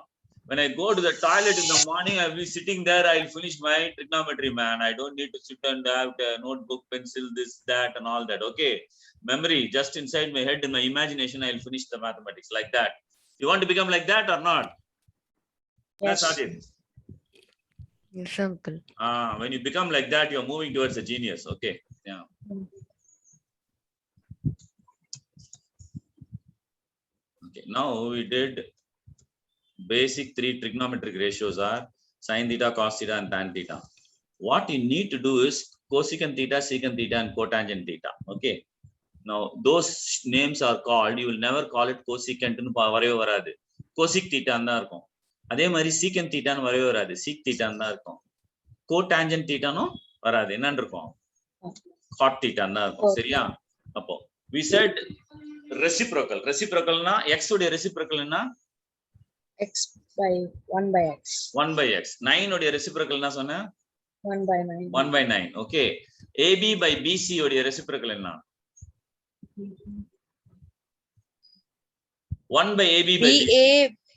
When I go to the toilet in the morning, I'll be sitting there. I'll finish my trigonometry, man. I don't need to sit and have a notebook, pencil, this, that, and all that. Okay. Memory, just inside my head, in my imagination, I'll finish the mathematics like that. You want to become like that or not? Yes. That's it. Yes, uncle. When you become like that, you're moving towards a genius. Okay. Yeah. Okay. Now we did basic 3 trigonometric ratios are sin theta, cos theta, and tan theta. What you need to do is cosecant theta, secant theta, and cotangent theta. Okay. Now those names are called. You will never call it cosecant nu varave varadu. Cosec theta nu irukum. Adhe mari secant theta nu varave varadu. Sec theta nu irukum. Cotangent theta nu varadu. Enna irukum? Cot theta nu irukum. Seriya? Appo we said reciprocal. Reciprocal na x ude reciprocal na X by 1 by x. 1 by x. 9 உடைய reciprocal என்ன சொன்ன? 1 by 9. 1 by 9. Okay. AB by BC உடைய reciprocal என்ன? 1 by AB by BC. BA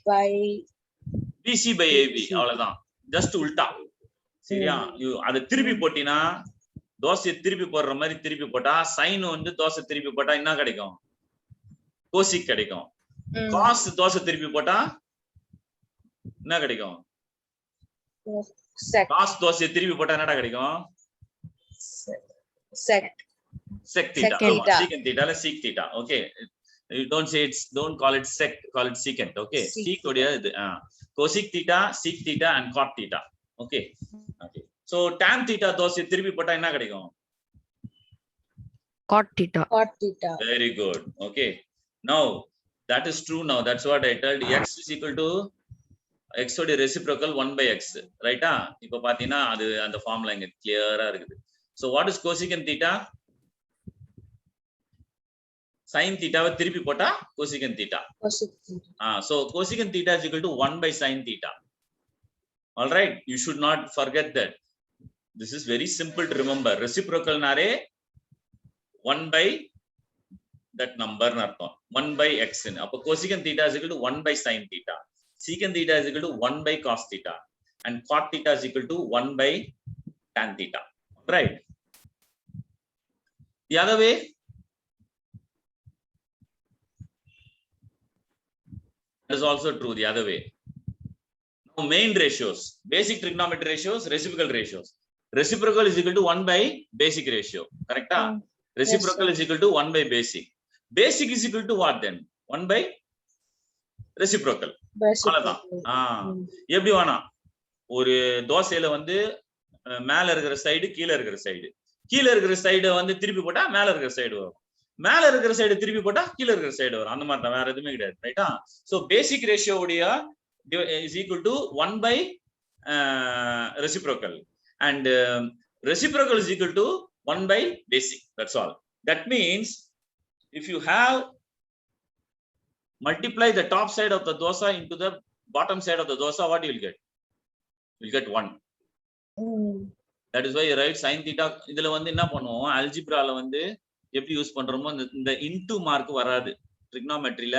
by BC by AB. அவ்வளவுதான். Just உல்டா. சரியா? அதை திருப்பி போட்டினா தோசையை திருப்பி போடுற மாதிரி திருப்பி போட்டா சைன் வந்து தோசை திருப்பி போட்டா என்ன கிடைக்கும்? கோசிக் கிடைக்கும். காஸ் தோசை திருப்பி போட்டா என்ன கிடைக்கும்? காஸ் தோசை திருப்பி போட்டா என்னடா கிடைக்கும்? sec theta. Secant theta or sec theta. Okay. You don't say don't call it sec, call it secant. Okay. Sec உடைய இது cosec theta, sec theta, and cot theta. Okay. Okay. So tan theta dosa திருப்பி போட்டா என்ன கிடைக்கும்? Cot theta. cot theta. Very good. Okay. Now that is true. Now that's what I told. X is equal to x உடைய reciprocal 1 by x. ரைட்டா? இப்போ பாத்தீங்கன்னா அது அந்த ஃபார்முலா இங்க கிளியரா இருக்குது. So what is cosecant theta? Sin theta வை திருப்பி போட்டா cosecant theta. So cosecant theta is equal to 1 by sin theta. All right. You should not forget that. This is very simple to remember. Reciprocal nare 1 by that number னு அர்த்தம். 1 by x. அப்போ cosecant theta is equal to 1 by sin theta. Secant theta is equal to 1 by cos theta, and cot theta is equal to 1 by tan theta. Right? The other way, that is also true. The other way. Now, main ratios, basic trigonometry ratios, reciprocal ratios. Reciprocal is equal to 1 by basic ratio. Correct? Reciprocal is equal to 1 by basic. Basic is equal to what then? 1 by reciprocal. எப்படி வேணா ஒரு தோசையில வந்து மேல இருக்கிற side கீழே இருக்கிற side, கீழே இருக்கிற சைடு வந்து திருப்பி போட்டா மேல இருக்கிற சைடு வரும், மேல இருக்கிற சைடு திருப்பி போட்டா கீழே இருக்கிற சைடு வரும். அந்த மாதிரி தான், வேற எதுவுமே கிடையாது. ரைட்டா? சோ பேசிக் ரேஷியோ உடைய is equal to 1 by reciprocal, and reciprocal is equal to 1 by basic. That's all. That means if you have multiply the top side of the dosa into the bottom side of the dosa, what you will get? You will get 1. That is why you write sin theta. இதுல வந்து என்ன பண்ணுவோம், அல்ஜிப்ரால வந்து எப்படி use பண்றோமோ இந்த into mark வராது. Trigonometryல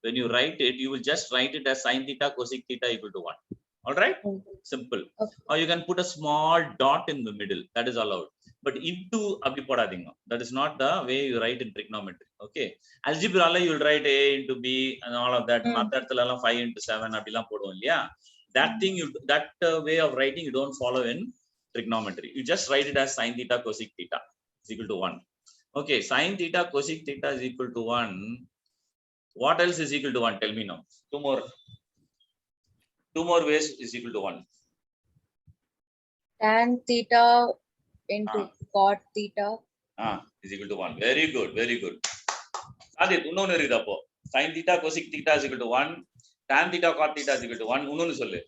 when you write it, you will just write it as sin theta cosec theta equal to 1. All right? Simple. Or you can put a small dot in the middle. That is allowed. But into அப்படி போடாதீங்க. That is not the way you write in trigonometry. Okay. Algebra you will write a into b and all of that. Mathematics எல்லாம் 5 into 7 அப்படிலாம் போடுவோம் இல்லையா? That thing that way of writing you don't follow in trigonometry. You just write it as sin theta cosec theta is equal to 1. Okay, sin theta cosec theta is equal to 1. What else is equal to 1? Tell me now. Two more ways is equal to 1. Tan theta into cot theta is equal to 1. Very good, very good. Sadit, இன்னொன்னு இருக்குது அப்போ. sin theta cosec theta is equal to 1, tan theta cot theta is equal to 1. இன்னொன்னு சொல்லு.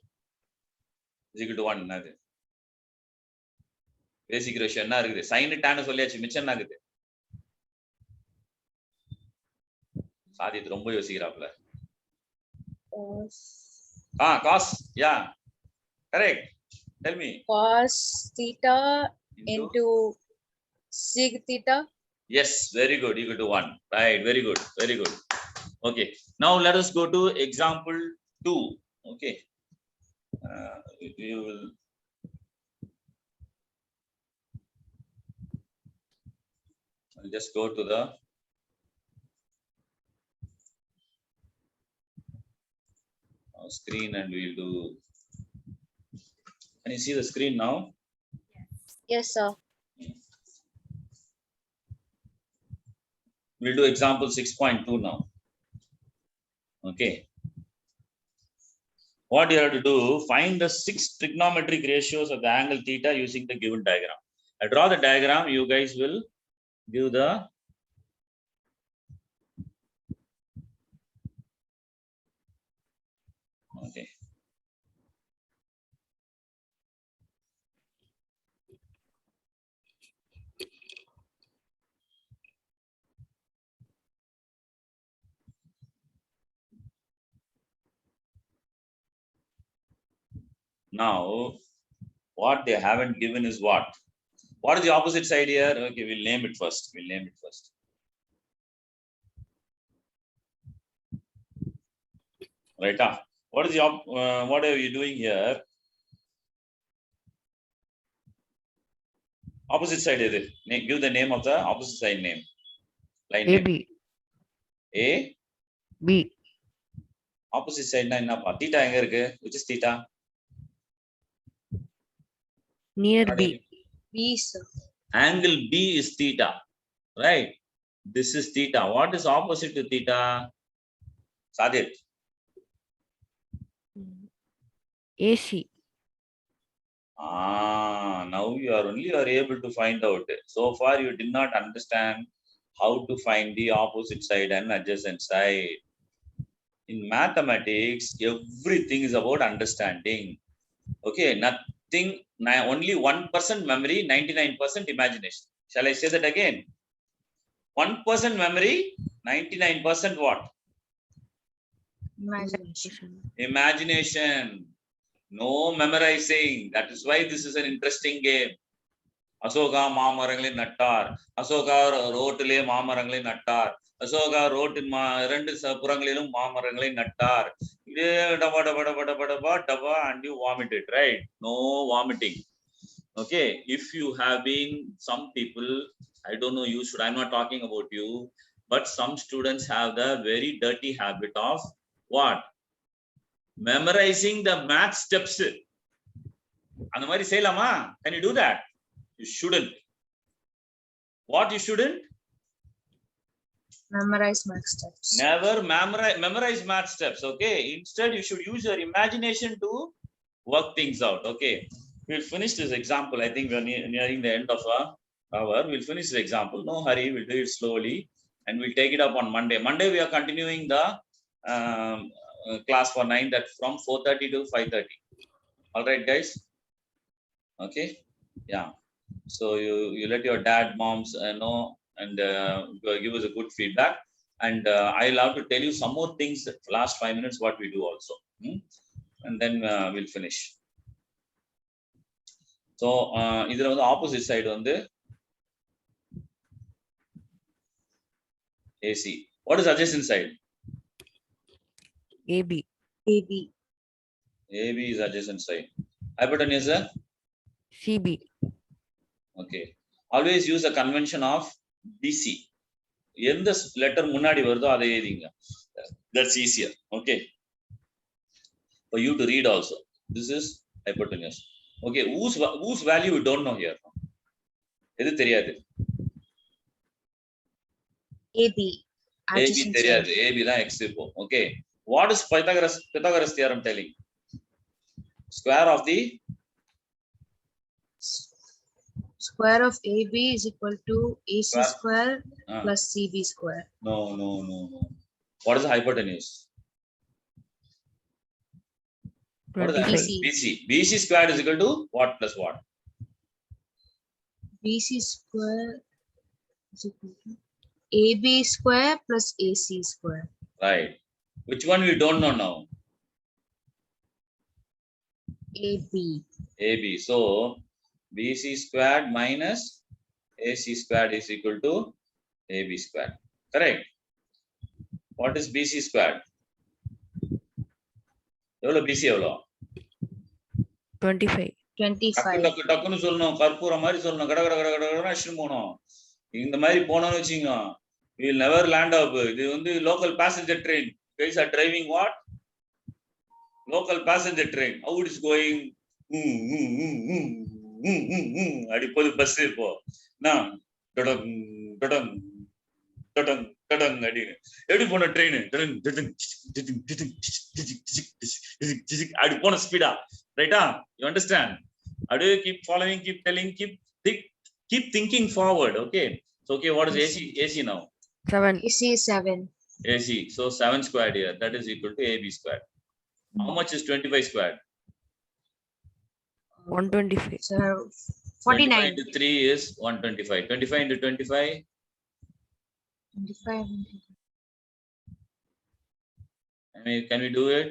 Is equal to 1 என்னது? பேசிக் ratio என்ன இருக்குது? sin tan சொல்லியாச்சு, மிச்சம் என்ன இருக்குது? சாதித் ரொம்ப யோசிக்கிறாப்ல. Cos, yeah, correct. Tell me. Cos theta into sec theta. Yes, very good. Equal to 1. Right, very good, very good. Okay, now let us go to example 2. Okay, you will. I'll just go to the screen and we'll do. Can you see the screen now? Yes, sir. We'll do example 6.2 now. Okay. What you have to do, find the 6 trigonometric ratios of the angle theta using the given diagram. I draw the diagram, you guys will give the okay. Now, what they haven't given is what? What is the opposite side here? Okay, we'll name it first. We'll name it first. Right? What is the what are you doing here? Opposite side is it? Give the name of the opposite side name. Line AB. name. A. B. Opposite side na enna pa? Theta enga irukku? Which is theta? Near B. B, sir. Angle B is theta, right? This is theta. What is opposite to theta? Sadit. AC. Now you are able to find out. So far you did not understand how to find the opposite side and adjacent side. In mathematics, everything is about understanding. Okay, nothing, only 1% memory, 99% imagination. Shall I say that again? 1% memory, 99% what? Imagination. Imagination. No memorizing. That is why this is an interesting game. Asoka மாமரங்களை நட்டார். அசோகா ரோட்டிலே மாமரங்களை நட்டார். அசோகா ரோட்டின் இரண்டு புறங்களிலும் மாமரங்களை நட்டார். இதே டபா டபா டபா டபா டபா and you vomit it, right? No vomiting. Okay, if you have been, some people, I don't know, you should, I'm not talking about you, but some students have the very dirty habit of what? Memorizing the math steps. அந்த மாதிரி செய்யலாமா? Can you do that? You shouldn't. What you shouldn't? Memorize math steps. Never memorize math steps. Okay, instead you should use your imagination to work things out. Okay, we'll finish this example. I think we're nearing the end of our hour. We'll finish the example. No hurry, we'll do it slowly and we'll take it up on Monday. Monday we are continuing the class for 9, that from 4:30 to 5:30. All right, guys. Okay, yeah. So you let your dad, moms know and give us a good feedback. And I'll have to tell you some more things. Last 5 minutes, what we do also, and then we'll finish. So இதுல வந்து opposite side வந்து AC. What is adjacent side? AB. AB. AB is adjacent side. Hypotenuse? CB. Okay. Always use a convention of DC. எந்த letter முன்னாடி வருதோ அதை எழுதிங்க. That's easier. Okay. For you to read also. This is hypotenuse. Okay. Whose value we don't know here? எது தெரியாது? AB. AB தெரியாது. AB தான் x இப்போ. Okay. What is Pythagoras theorem telling? Square of the Square of AB is equal to AC square plus CB square. No. What is the hypotenuse? What is the 25. BC. BC? BC squared is equal to what plus what? BC square is equal to AB square plus AC square. Right. Which one we don't know now? AB. AB. So BC squared minus AC squared is equal to AB squared. Correct. What is BC squared? எவ்வளவு BC எவ்வளவு? 25. 25. டக்குன்னு சொல்லணும், கற்பூரம் மாதிரி சொல்லணும், கட கட கட கடன்னு அடிச்சுட்டு போகணும். இந்த மாதிரி போனோம்னு வச்சுங்க, we will never land up. இது வந்து local passenger train. Guys are driving what? Local passenger train. How it is going? அடி போது பஸ் இப்போ நான் டடங் டடங் டடங் டடங் அடின்னு எப்படி போன ட்ரெயின் அடி போன ஸ்பீடா, ரைட்டா? You understand? அப்படியே keep following, keep telling, keep thinking forward. Okay, so okay, what is AC now? 7. AC is 7. AC, so 7 squared here, that is equal to AB squared. How much is 25 squared? 125. So 25 49. into 3 is 125. 25 into 25, 25. I mean, can we do it?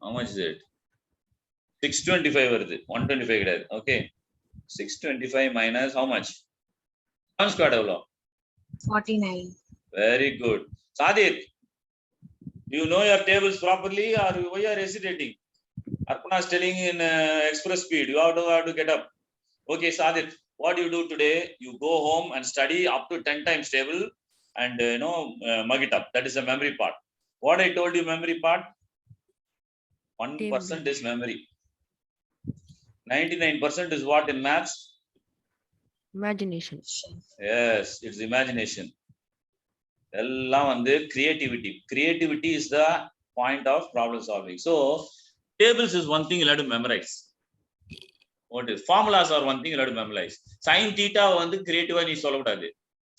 How much is it? 625 வருது, 125 கிடையாது. Okay, 625 minus how much? 7 squared எவ்வளோ? 49. Very good. Sadit, do you know your tables properly or why you are hesitating? Arpana is telling in express speed. You have to get up. Okay, Sadit, what do you do today? You go home and study up to 10 times table and mug it up. That is the memory part. What I told you, memory part, 1% is memory. 99% is what in maths? Imagination. Yes, it's imagination. எல்லாம் வந்து creativity is the point of problem solving. So tables is one thing you have to memorize. What is formulas are one thing you have to memorize. Sin theta வந்து creative நீ சொல்லக்கூடாது.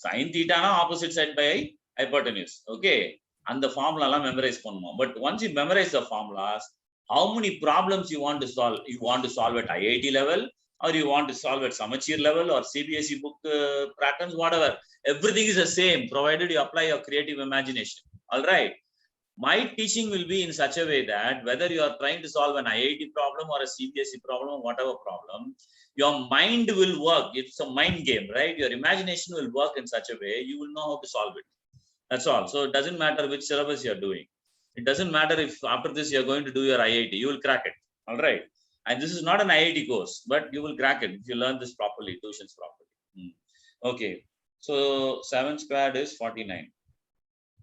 Sin theta na opposite side by hypotenuse. Okay, அந்த formula எல்லாம் memorize பண்ணணும். But once you memorize the formulas, how many problems you want to solve? You want to solve at IIT level, or you want to solve at Samacheer level or CBSE book patterns, whatever. Everything is the same, provided you apply your creative imagination. All right. My teaching will be in such a way that whether you are trying to solve an IIT problem or a CBSE problem or whatever problem, your mind will work. It's a mind game, right? Your imagination will work in such a way you will know how to solve it. That's all. So it doesn't matter which syllabus you are doing. It doesn't matter if after this you are going to do your IIT, you will crack it. All right. And this is not an IIT course, but you will crack it if you learn this properly, tuitions properly. Okay. So 7 squared is 49.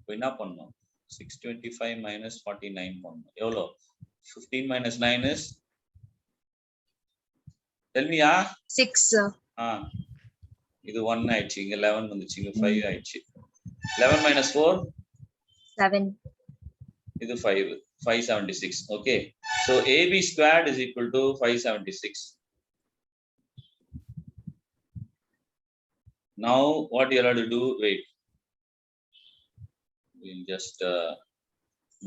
We now 625 minus 49. Yolo. 15 minus 9 is? Tell me, 6. This 1 aichi, 11 vanduchu, 5 aichi. 11 minus 4? 7. This 5. 576. Okay. So AB squared is equal to 576. Now what you have to do? Wait. We'll just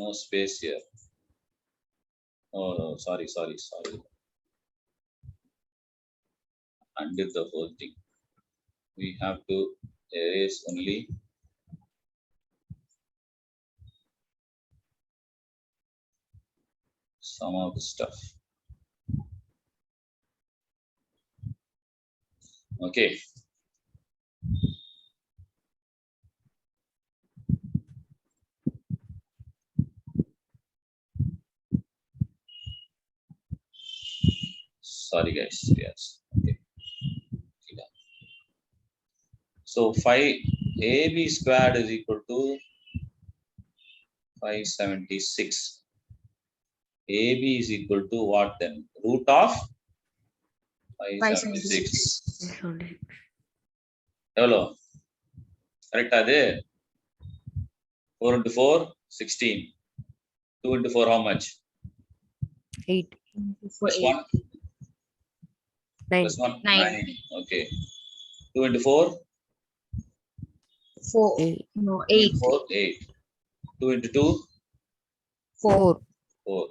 no space here. Oh no, sorry. Undid the whole thing. We have to erase only some of the stuff. Okay. Sorry guys. Yes. Okay. So 5 AB squared is equal to 576. AB is equal to what then? Root of 576. Hello. Correct? 4 into 4, 16. 2 into 4, how much? 8. Plus 1. 9. Plus 1, 9. 9. Okay. 2 into 4, 4. 8. No, 2 8. into 4, 8. 2 into 2, 4. 4. 4.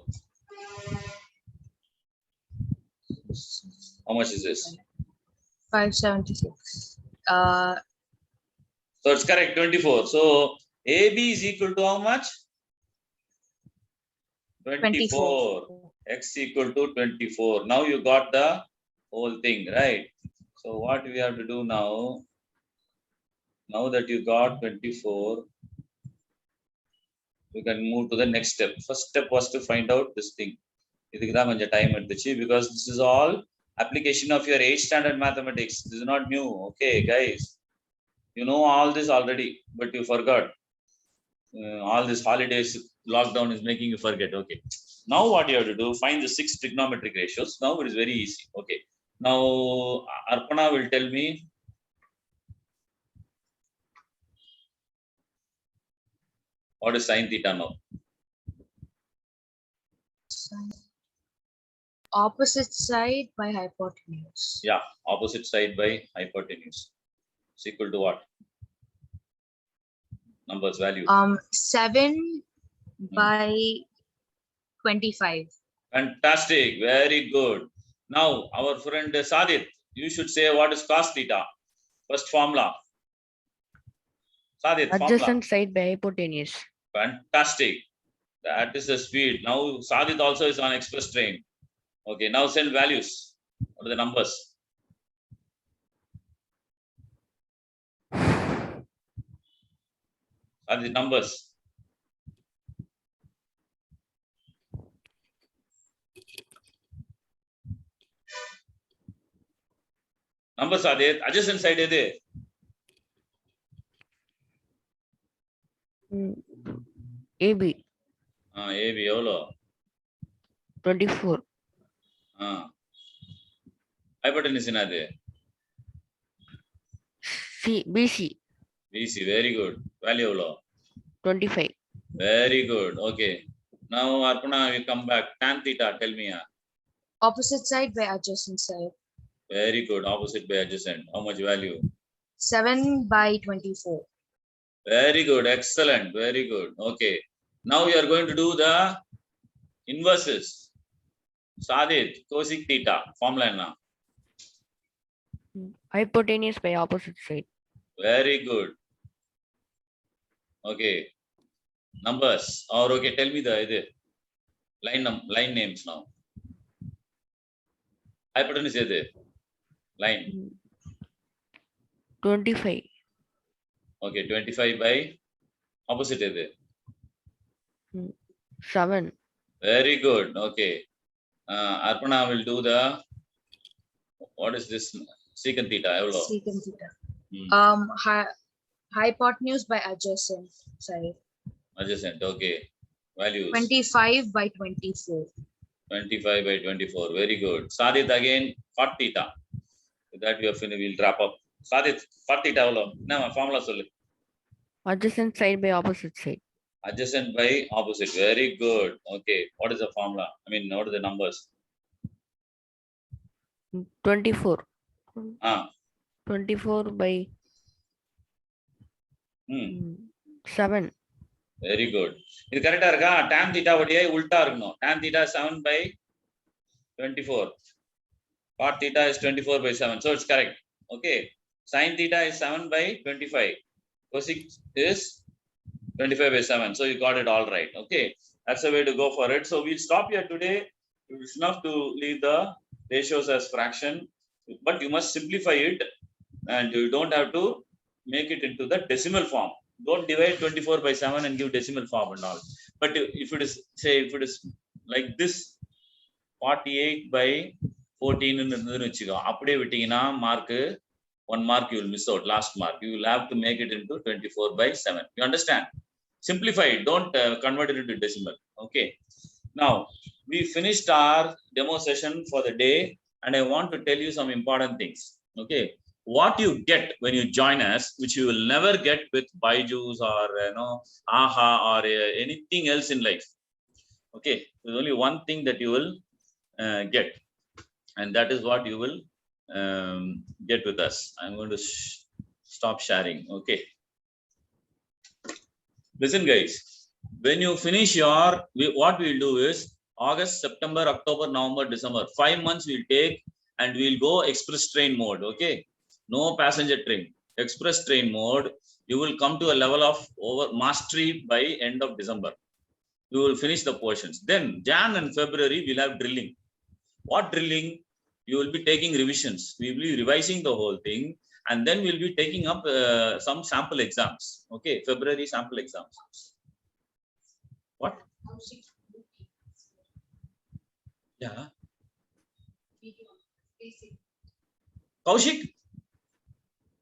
How much is this? 576. So it's correct, 24. So AB is equal to how much? 24. X equal to 24. Now you got the whole thing, right? So what we have to do now, now that you got 24, we can move to the next step. First step was to find out this thing. இதுக்கு தான் கொஞ்சம் time எடுத்துச்சு because this is all application of your 8th standard mathematics. This is not new. Okay, guys. You know all this already, but you forgot. All this holidays, lockdown is making you forget. Okay. Now what you have to do, find the 6 trigonometric ratios. Now it is very easy. Okay. Now Arpana will tell me what is sin theta now. Opposite side by hypotenuse. Yeah, opposite side by hypotenuse. It's equal to what? Numbers, value. 7 by 25. Fantastic. Very good. Now, our friend Sadit, you should say what is cos theta. First formula. Sadit, formula. Adjacent side by hypotenuse. Fantastic. That is the speed. Now, Sadit also is on express train. Okay, now send values. What are the numbers? Sadit, numbers. Numbers, Sadit. Adjacent side எது? AB AB எவ்வளோ? 24. Hypotenuse என்னது? BC BC, very good. Value எவ்வளோ? 25. Very good. Okay. Now, Arpana, we come back. Tan theta, tell me. Opposite side by adjacent side. Very good. Opposite by adjacent. How much value? 7 by 24. Very good. Excellent. Very good. Okay. Now we are going to do the inverses. Sadit, cosec theta. Formula enna? Hypotenuse by opposite side. Very good. Okay. Numbers. Or okay, tell me the line names now. Hypotenuse edu? Line. 25. Okay, 25 by opposite edu? 7. Very good. Okay. Arpana will do the, what is this? Secant theta. Evlo? Secant theta. Hmm. Hypotenuse by adjacent side. Adjacent. Okay. Values. 25 by 24. 25 by 24. Very good. Sadit again, cot theta. With that we are finished. We'll wrap up. Sadit, cot theta evlo? No, formula sollu. Adjacent side by opposite side. Adjacent by opposite. Very good. Okay. What is the formula? I mean, what are the numbers? 24. 24 by 7. Very good. இது கரெக்டா இருக்கா? tan theta வடியே உல்டா இருக்கணும். Tan theta 7 by 24. Cot theta is 24 by 7. So it's correct. Okay. Sin theta is 7 by 25. Cosec is 25 by 7. So you got it all right. Okay. That's the way to go for it. So we'll stop here today. It's enough to leave the ratios as fraction, but you must simplify it and you don't have to make it into the decimal form. Don't divide 24 by 7 and give decimal form and all. But if it is, say, if it is like this, 48 by 14 இருந்ததுன்னு வச்சுக்கோ, அப்படியே விட்டீங்கன்னா mark 1 mark you will miss out, last mark. You will have to make it into 24 by 7. You understand? Simplify it. Don't convert it into decimal. Okay. Now, we finished our demo session for the day and I want to tell you some important things. Okay. What you get when you join us, which you will never get with Byju's or AHA or anything else in life. Okay. There's only one thing that you will get, and that is what you will get with us. I'm going to stop sharing. Okay. Listen, guys. When you finish your, what we'll do is August, September, October, November, December. 5 months we'll take and we'll go express train mode. Okay. No passenger train. Express train mode. You will come to a level of over mastery by end of December. You will finish the portions. Then Jan and February we'll have drilling. What drilling? You will be taking revisions. We will be revising the whole thing, and then we'll be taking up some sample exams. Okay, February sample exams. What? Yeah. Kaushik?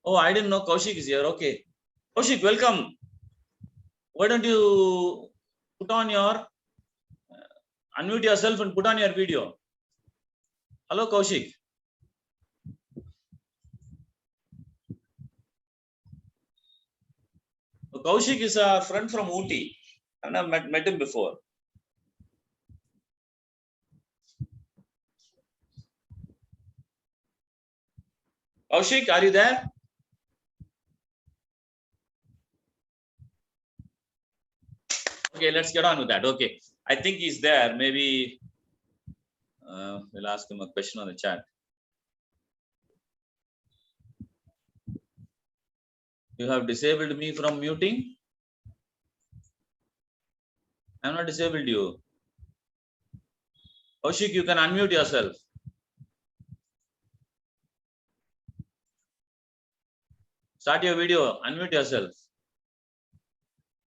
Oh, I didn't know Kaushik is here. Okay. Kaushik, welcome. Why don't you put on your, unmute yourself and put on your video. Hello, Kaushik. Kaushik is a friend from Ooty, and I've met him before. Kaushik, are you there? Okay, let's get on with that. Okay, I think he's there. Maybe we'll ask him a question on the chat. You have disabled me from muting. I'm not disabled you. Kaushik, you can unmute yourself. Start your video, unmute yourself.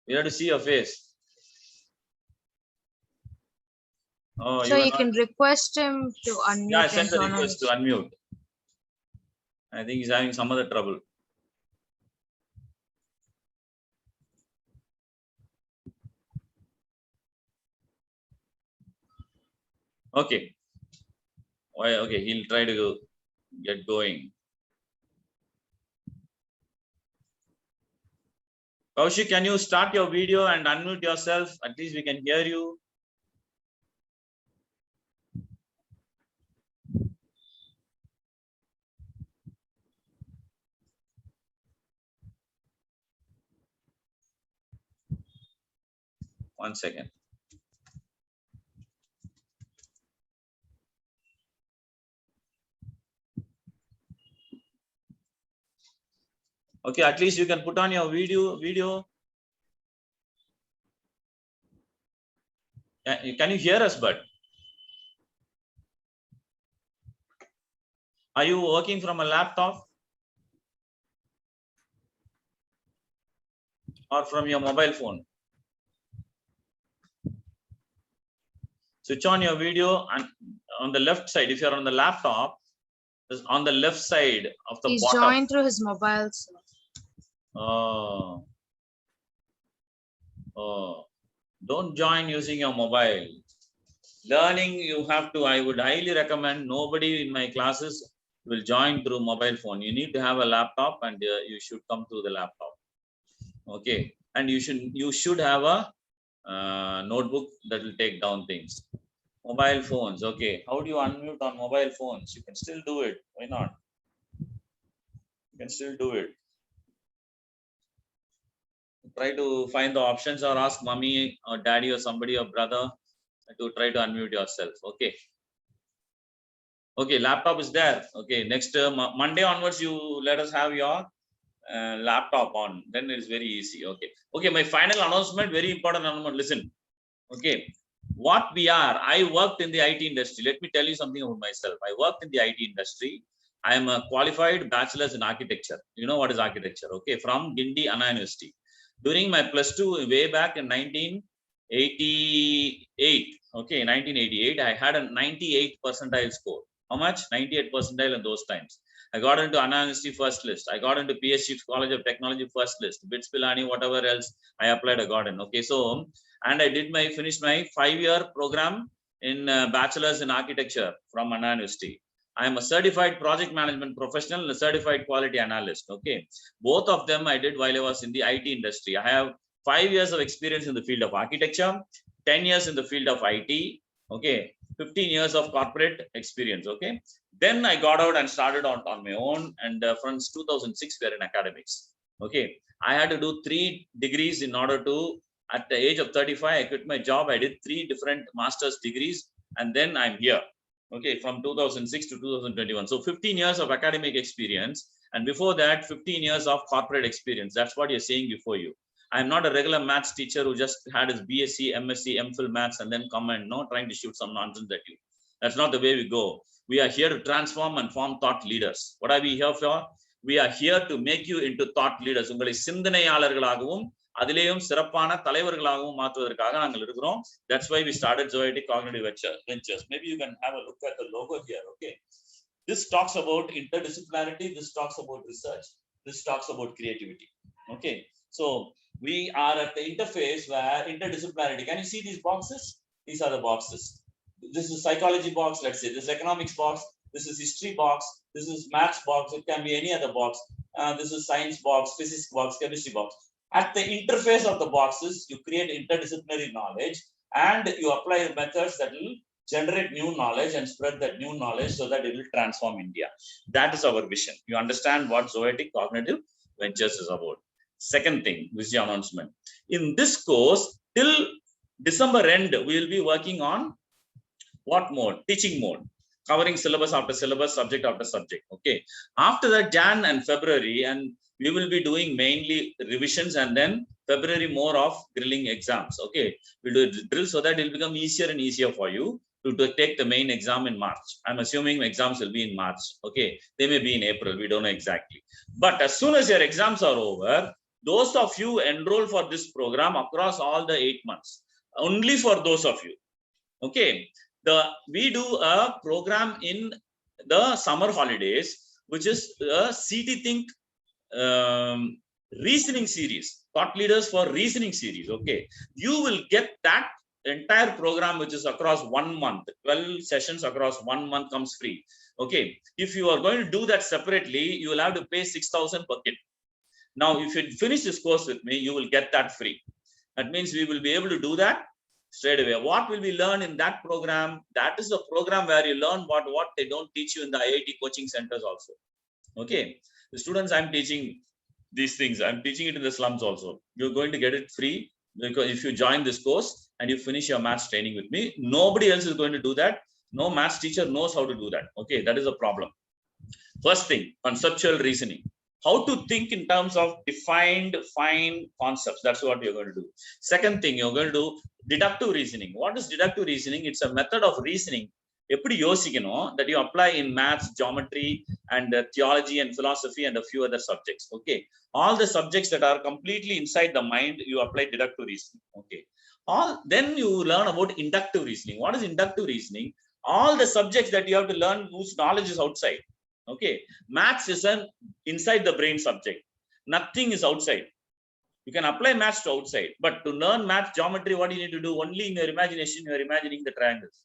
We have to see your face. Oh, So you can request him to unmute. Yeah, I sent the and turn on request to unmute. I think he's having some other trouble. Okay. Okay, he'll try to get going. Kaushik, can you start your video and unmute yourself? At least we can hear you. One second. Okay, at least you can put on your video. Can you hear us, bud? Are you working from a laptop or from your mobile phone? Switch on your video, and on the left side, if you're on the laptop, on the left side of the He's bottom. joined through his mobile. So. Oh, don't join using your mobile. Learning, you have to, I would highly recommend, nobody in my classes will join through mobile phone. You need to have a laptop, and you should come through the laptop. Okay, and you should have a notebook that will take down things. Mobile phones. Okay, how do you unmute on mobile phones? You can still do it. Why not? You can still do it. Try to find the options, or ask mommy or daddy or somebody or brother to try to unmute yourself. Okay. Okay, laptop is there. Okay, next Monday onwards, you let us have your laptop on. Then it is very easy. Okay. Okay, my final announcement, very important announcement. Listen. Okay. What we are, I worked in the IT industry. Let me tell you something about myself. I worked in the IT industry. I am a qualified bachelor's in architecture. You know what is architecture? Okay, from Gindi Anna University. During my +2 way back in 1988, okay, 1988, I had a 98 percentile score. How much? 98 percentile in those times. I got into Anna University first list. I got into PSG College of Technology first list. BITS Pilani, whatever else I applied, I got in. Okay, so, and I finished my 5-year program in bachelor's in architecture from Anna University. I am a certified project management professional and a certified quality analyst. Okay, both of them I did while I was in the IT industry. I have 5 years of experience in the field of architecture, 10 years in the field of IT. Okay, 15 years of corporate experience. Okay, Then I got out and started on my own. And from 2006, we are in academics. Okay. I had to do 3 degrees in order to, at the age of 35, I quit my job. I did 3 different master's degrees, and then I'm here. Okay, from 2006 to 2021. So 15 years of academic experience. And before that, 15 years of corporate experience. That's what you're seeing before you. I'm not a regular maths teacher who just had his BSc, MSc, MPhil maths and then come and trying to shoot some nonsense at you. That's not the way we go. We are here to transform and form thought leaders. What are we here for? We are here to make you into thought leaders. உங்களை சிந்தனையாளர்களாகவும் அதிலேயும் சிறப்பான தலைவர்களாகவும் மாற்றுவதற்காக நாங்கள் இருக்கிறோம். That's why we started Zoetic Cognitive Ventures. Maybe you can have a look at the logo here. Okay. This talks about interdisciplinarity. This talks about research. This talks about creativity. Okay. So we are at the interface where interdisciplinarity. Can you see these boxes? These are the boxes. This is psychology box. Let's say this is economics box. This is history box. This is maths box. It can be any other box. This is science box, physics box, chemistry box. At the interface of the boxes, you create interdisciplinary knowledge and you apply methods that will generate new knowledge and spread that new knowledge so that it will transform India. That is our vision. You understand what Zoetic Cognitive Ventures is about. Second thing, this is the announcement. In this course, till December end, we will be working on what mode? Teaching mode. Covering syllabus after syllabus, subject after subject. Okay. After that, Jan and February, and we will be doing mainly revisions, and then February more of grilling exams. Okay. We'll do drill so that it will become easier and easier for you to take the main exam in March. I'm assuming exams will be in March. Okay. They may be in April. We don't know exactly. But as soon as your exams are over, those of you enroll for this program across all the 8 months. Only for those of you. Okay. We do a program in the summer holidays, which is a CT Think reasoning series, thought leaders for reasoning series. Okay, you will get that entire program, which is across 1 month, 12 sessions across 1 month comes free. Okay, if you are going to do that separately, you will have to pay 6,000 per kid. Now, if you finish this course with me, you will get that free. That means we will be able to do that straight away. What will we learn in that program? That is the program where you learn what they don't teach you in the IIT coaching centers also. Okay, the students I'm teaching these things, I'm teaching it in the slums also. You're going to get it free because if you join this course and you finish your maths training with me, nobody else is going to do that. No maths teacher knows how to do that. Okay, that is a problem. First thing, conceptual reasoning. How to think in terms of defined, fine concepts. That's what you're going to do. Second thing, you're going to do deductive reasoning. What is deductive reasoning? It's a method of reasoning that you apply in maths, geometry, and theology and philosophy and a few other subjects. Okay, all the subjects that are completely inside the mind, you apply deductive reasoning. Okay, then you learn about inductive reasoning. What is inductive reasoning? All the subjects that you have to learn whose knowledge is outside. Okay, maths is an inside the brain subject. Nothing is outside. You can apply maths to outside, but to learn math, geometry, what you need to do? Only in your imagination, you are imagining the triangles.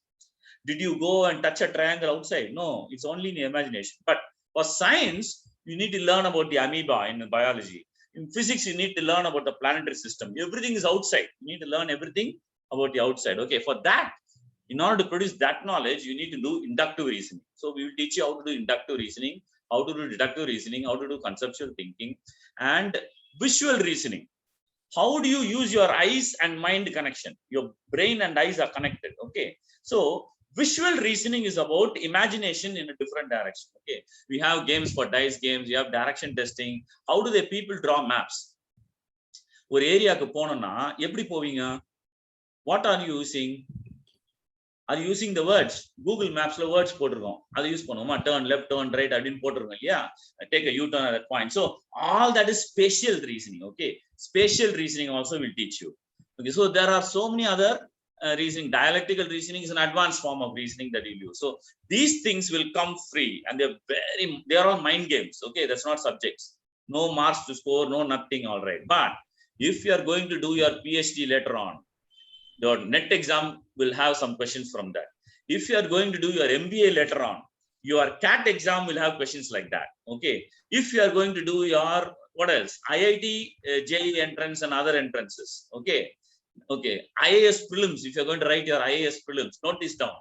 Did you go and touch a triangle outside? No, it's only in your imagination. But for science, you need to learn about the amoeba in biology. In physics, you need to learn about the planetary system. Everything is outside. You need to learn everything about the outside. Okay, for that, in order to produce that knowledge, you need to do inductive reasoning. So we will teach you how to do inductive reasoning, how to do deductive reasoning, how to do conceptual thinking, and visual reasoning. How do you use your eyes and mind connection? Your brain and eyes are connected. Okay, so visual reasoning is about imagination in a different direction. Okay, we have games for dice games, we have direction testing. How do the people draw maps? Or area ku ponona eppadi poveenga? What are you using? Are you using the words? Google Maps la words potirukom. Adu use pannuva, turn left, turn right, adin potirukom. Yeah, take a U-turn at that point. So all that is spatial reasoning. Okay, spatial reasoning also will teach you. Okay, so there are so many other reasoning. Dialectical reasoning is an advanced form of reasoning that you use. So these things will come free, and they are all mind games. Okay, that's not subjects. No marks to score, no nothing. All right, but if you are going to do your PhD later on, your net exam will have some questions from that. If you are going to do your MBA later on, your CAT exam will have questions like that. Okay, if you are going to do your what else, IIT JEE entrance and other entrances. Okay, IAS prelims. If you're going to write your IAS prelims, note this down.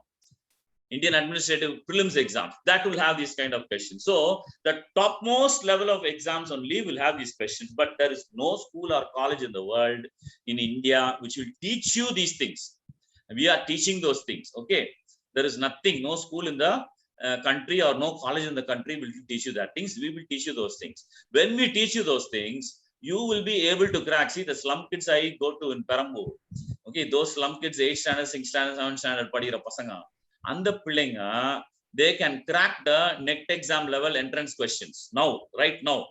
Indian administrative prelims exams, that will have these kind of questions. So the topmost level of exams only will have these questions, but there is no school or college in the world, in India, which will teach you these things. We are teaching those things. Okay, there is nothing, no school in the country or no college in the country will teach you that things. We will teach you those things. When we teach you those things, you will be able to crack. See, the slum kids I go to in Perambur, okay, those slum kids, 8th standard, 6th standard, 7th standard, padira pasanga, and the pillinga, they can crack the NET exam level entrance questions now, right now.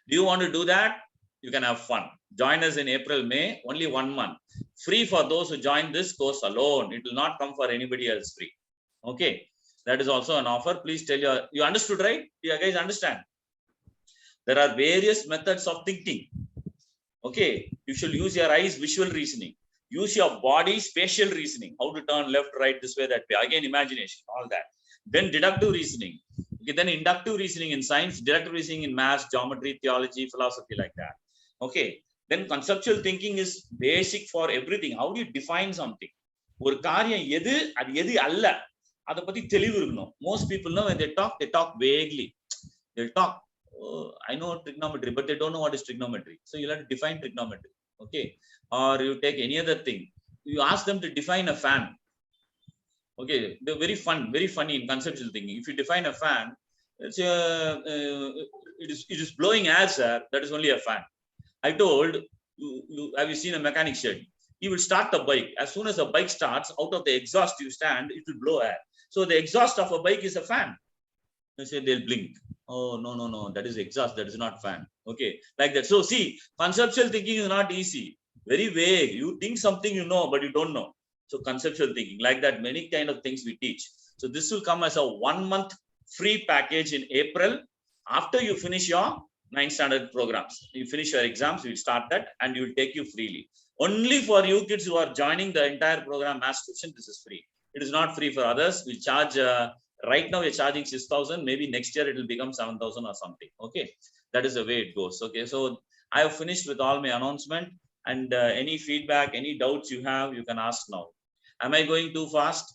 Do you want to do that? You can have fun. Join us in April, May, only 1 month. Free for those who join this course alone. It will not come for anybody else free. Okay. That is also an offer. Please tell you understood, right? You guys understand? There are various methods of thinking. Okay. You should use your eyes, visual reasoning. Use your body, spatial reasoning. How to turn left, right, this way, that way. Again, imagination, all that. Then deductive reasoning. Okay, then inductive reasoning in science, deductive reasoning in maths, geometry, theology, philosophy, like that. Okay. Then conceptual thinking is basic for everything. How do you define something? ஒரு காரியம் எது அது எது அல்ல அத பத்தி தெளிவு இருக்கணும். Most people know when they talk vaguely. They'll talk, oh, I know trigonometry, but they don't know what is trigonometry. So you'll have to define trigonometry. Okay. Or you take any other thing. You ask them to define a fan. Okay, they're very funny in conceptual thinking. If you define a fan, it's it is blowing air, sir. That is only a fan. I told have you seen a mechanic shed? He will start the bike. As soon as the bike starts, out of the exhaust you stand, it will blow air. So the exhaust of a bike is a fan. They say they'll blink. Oh, no, that is exhaust, that is not fan. Okay, like that. So see, conceptual thinking is not easy. Very vague. You think something you know, but you don't know. So conceptual thinking, like that, many kind of things we teach. So this will come as a 1 month free package in April. After you finish your 9th standard programs, you finish your exams, we'll start that and we will take you freely. Only for you kids who are joining the entire program mass tuition, this is free. It is not free for others. We charge, right now we're charging 6,000. Maybe next year it will become 7,000 or something. Okay, that is the way it goes. Okay, so I have finished with all my announcement. And any feedback, any doubts you have, you can ask now. Am I going too fast?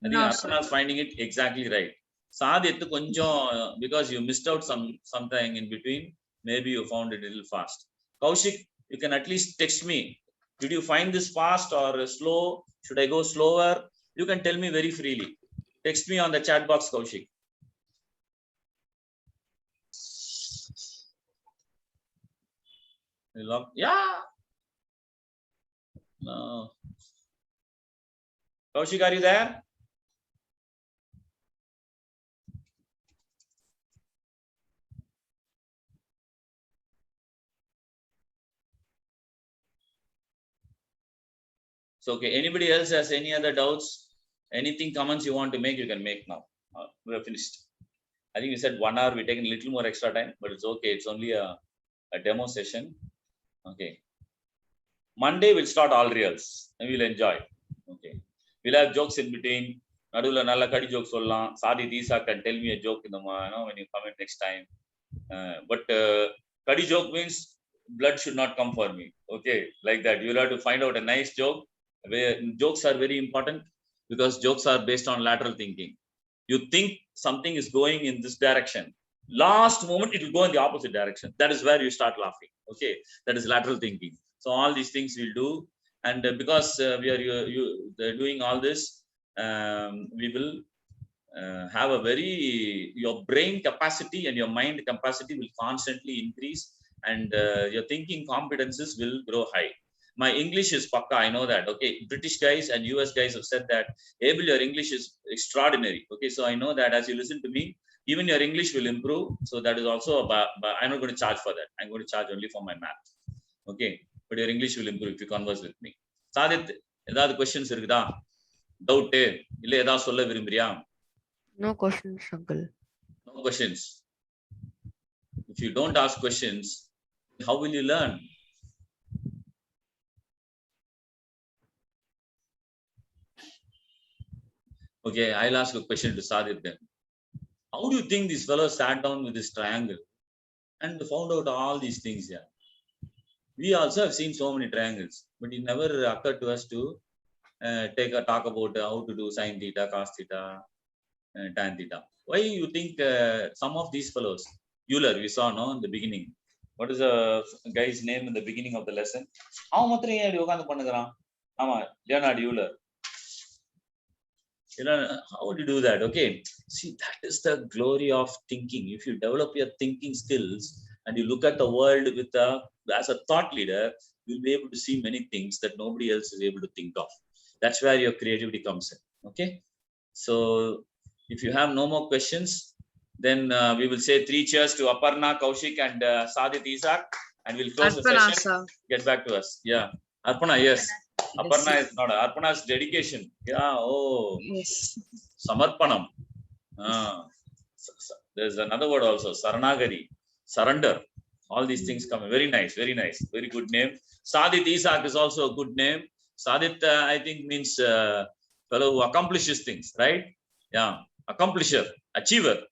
I think Archana is finding it exactly right. Sadit konjam, because you missed out something in between. Maybe you found it a little fast. Kaushik, you can at least text me. Did you find this fast or slow? Should I go slower? You can tell me very freely. Text me on the chat box, Kaushik. Yeah. No. Kaushik, are you there? So, okay. Anybody else has any other doubts? Anything, comments you want to make, you can make now. We are finished. I think we said 1 hour. We're taking a little more extra time, but it's okay. It's only a demo session. Okay. Monday we'll start all reals and we'll enjoy. Okay. We'll have jokes in between. Nadula nalla kadi jokes sollaam. Sadi Disa can tell me a joke in the when you comment next time. But kadi joke means blood should not come for me. Okay, like that. You'll have to find out a nice joke. Jokes are very important because jokes are based on lateral thinking. You think something is going in this direction. Last moment it will go in the opposite direction. That is where you start laughing. Okay, that is lateral thinking. So all these things we'll do, and because we are doing all this, we will have a your brain capacity and your mind capacity will constantly increase, and your thinking competences will grow high. My English is pakka, I know that. Okay, British guys and US guys have said that, Abel, your English is extraordinary. Okay, so I know that as you listen to me, even your English will improve. So that is also but I'm not going to charge for that. I'm going to charge only for my math. Okay, but your English will improve if you converse with me. Sadit, edavadhu questions irukda? Doubt illa edha solla virumbiriya? No questions, uncle. No questions. If you don't ask questions, how will you learn? Okay, I'll ask a question to Sadit then. How do you think this fellow sat down with this triangle and found out all these things here? We also have seen so many triangles, but it never occurred to us to talk about how to do sin theta, cos theta, tan theta. Why you think some of these fellows, Euler, we saw no in the beginning. What is the guy's name in the beginning of the lesson? Leonard Euler. How would you do that? Okay, see, that is the glory of thinking. If you develop your thinking skills and you look at the world with as a thought leader, you'll be able to see many things that nobody else is able to think of. That's where your creativity comes in. Okay, so if you have no more questions, then we will say 3 cheers to Aparna, Kaushik, and Sadit Isaac, and we'll close the Arpana, session. sir. Get back to us. Yeah, Arpana, yes. Aparna is not Arpana's dedication. Yeah, oh, Yes. Samarpanam. There's another word also, Saranagari, surrender. All these things come. Very nice, very good name. Sadit Isaac is also a good name. Sadit, I think, means fellow who accomplishes things, right? Yeah, accomplisher, achiever.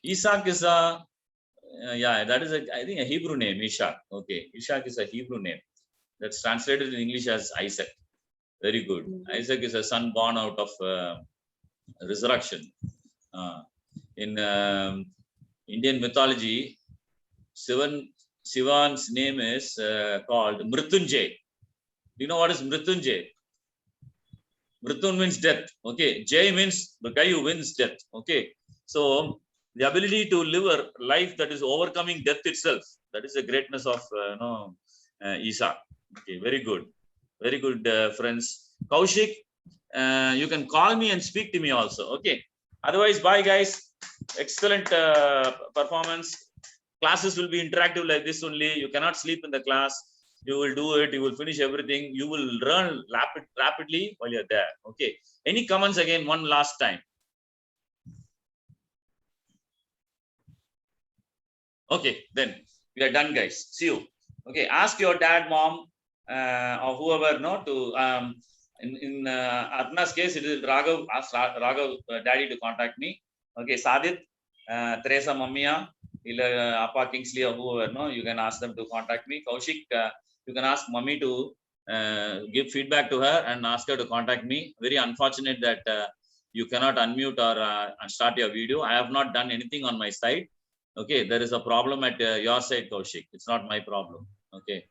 Isaac is yeah, that is I think a Hebrew name, Ishak. Okay, Ishak is a Hebrew name. That's translated in English as Isaac. Very good. Isaac is a son born out of resurrection. In Indian mythology, Shivan's name is called Mrityunjay. Do you know what is Mrityunjay? Mrityun means death. Okay, Jay means the guy who wins death. Okay, so the ability to live a life that is overcoming death itself, that is the greatness of Isaac. Okay, very good, friends. Kaushik, you can call me and speak to me also. Okay, otherwise, bye guys. Excellent performance. Classes will be interactive like this only. You cannot sleep in the class. You will do it. You will finish everything. You will learn rapidly while you're there. Okay, any comments again one last time? Okay, then we are done, guys. See you. Okay, ask your dad, mom, or whoever, no, to in Arpana's case, it is Raghav. Ask Raghav daddy to contact me. Okay, Sadit, Teresa, Mamia, Appa Kingsley, or whoever, no, you can ask them to contact me. Kaushik, you can ask mommy to give feedback to her and ask her to contact me. Very unfortunate that you cannot unmute or start your video. I have not done anything on my side. Okay, there is a problem at your side, Kaushik. It's not my problem. Okay.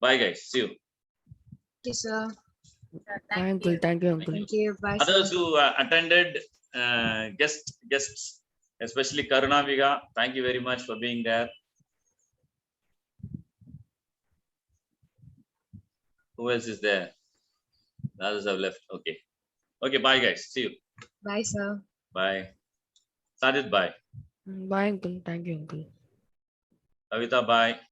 Bye, guys. See you. Okay, sir. Bye, uncle. Thank you, uncle. Thank you. Bye, Others sir. who attended, guests, especially Karuna Viga, thank you very much for being there. Who else is there? The others have left. Okay. Okay, bye, guys. See you. Bye, sir. Bye. Sadit, bye. Bye, uncle. Thank you, uncle. Kavita, bye.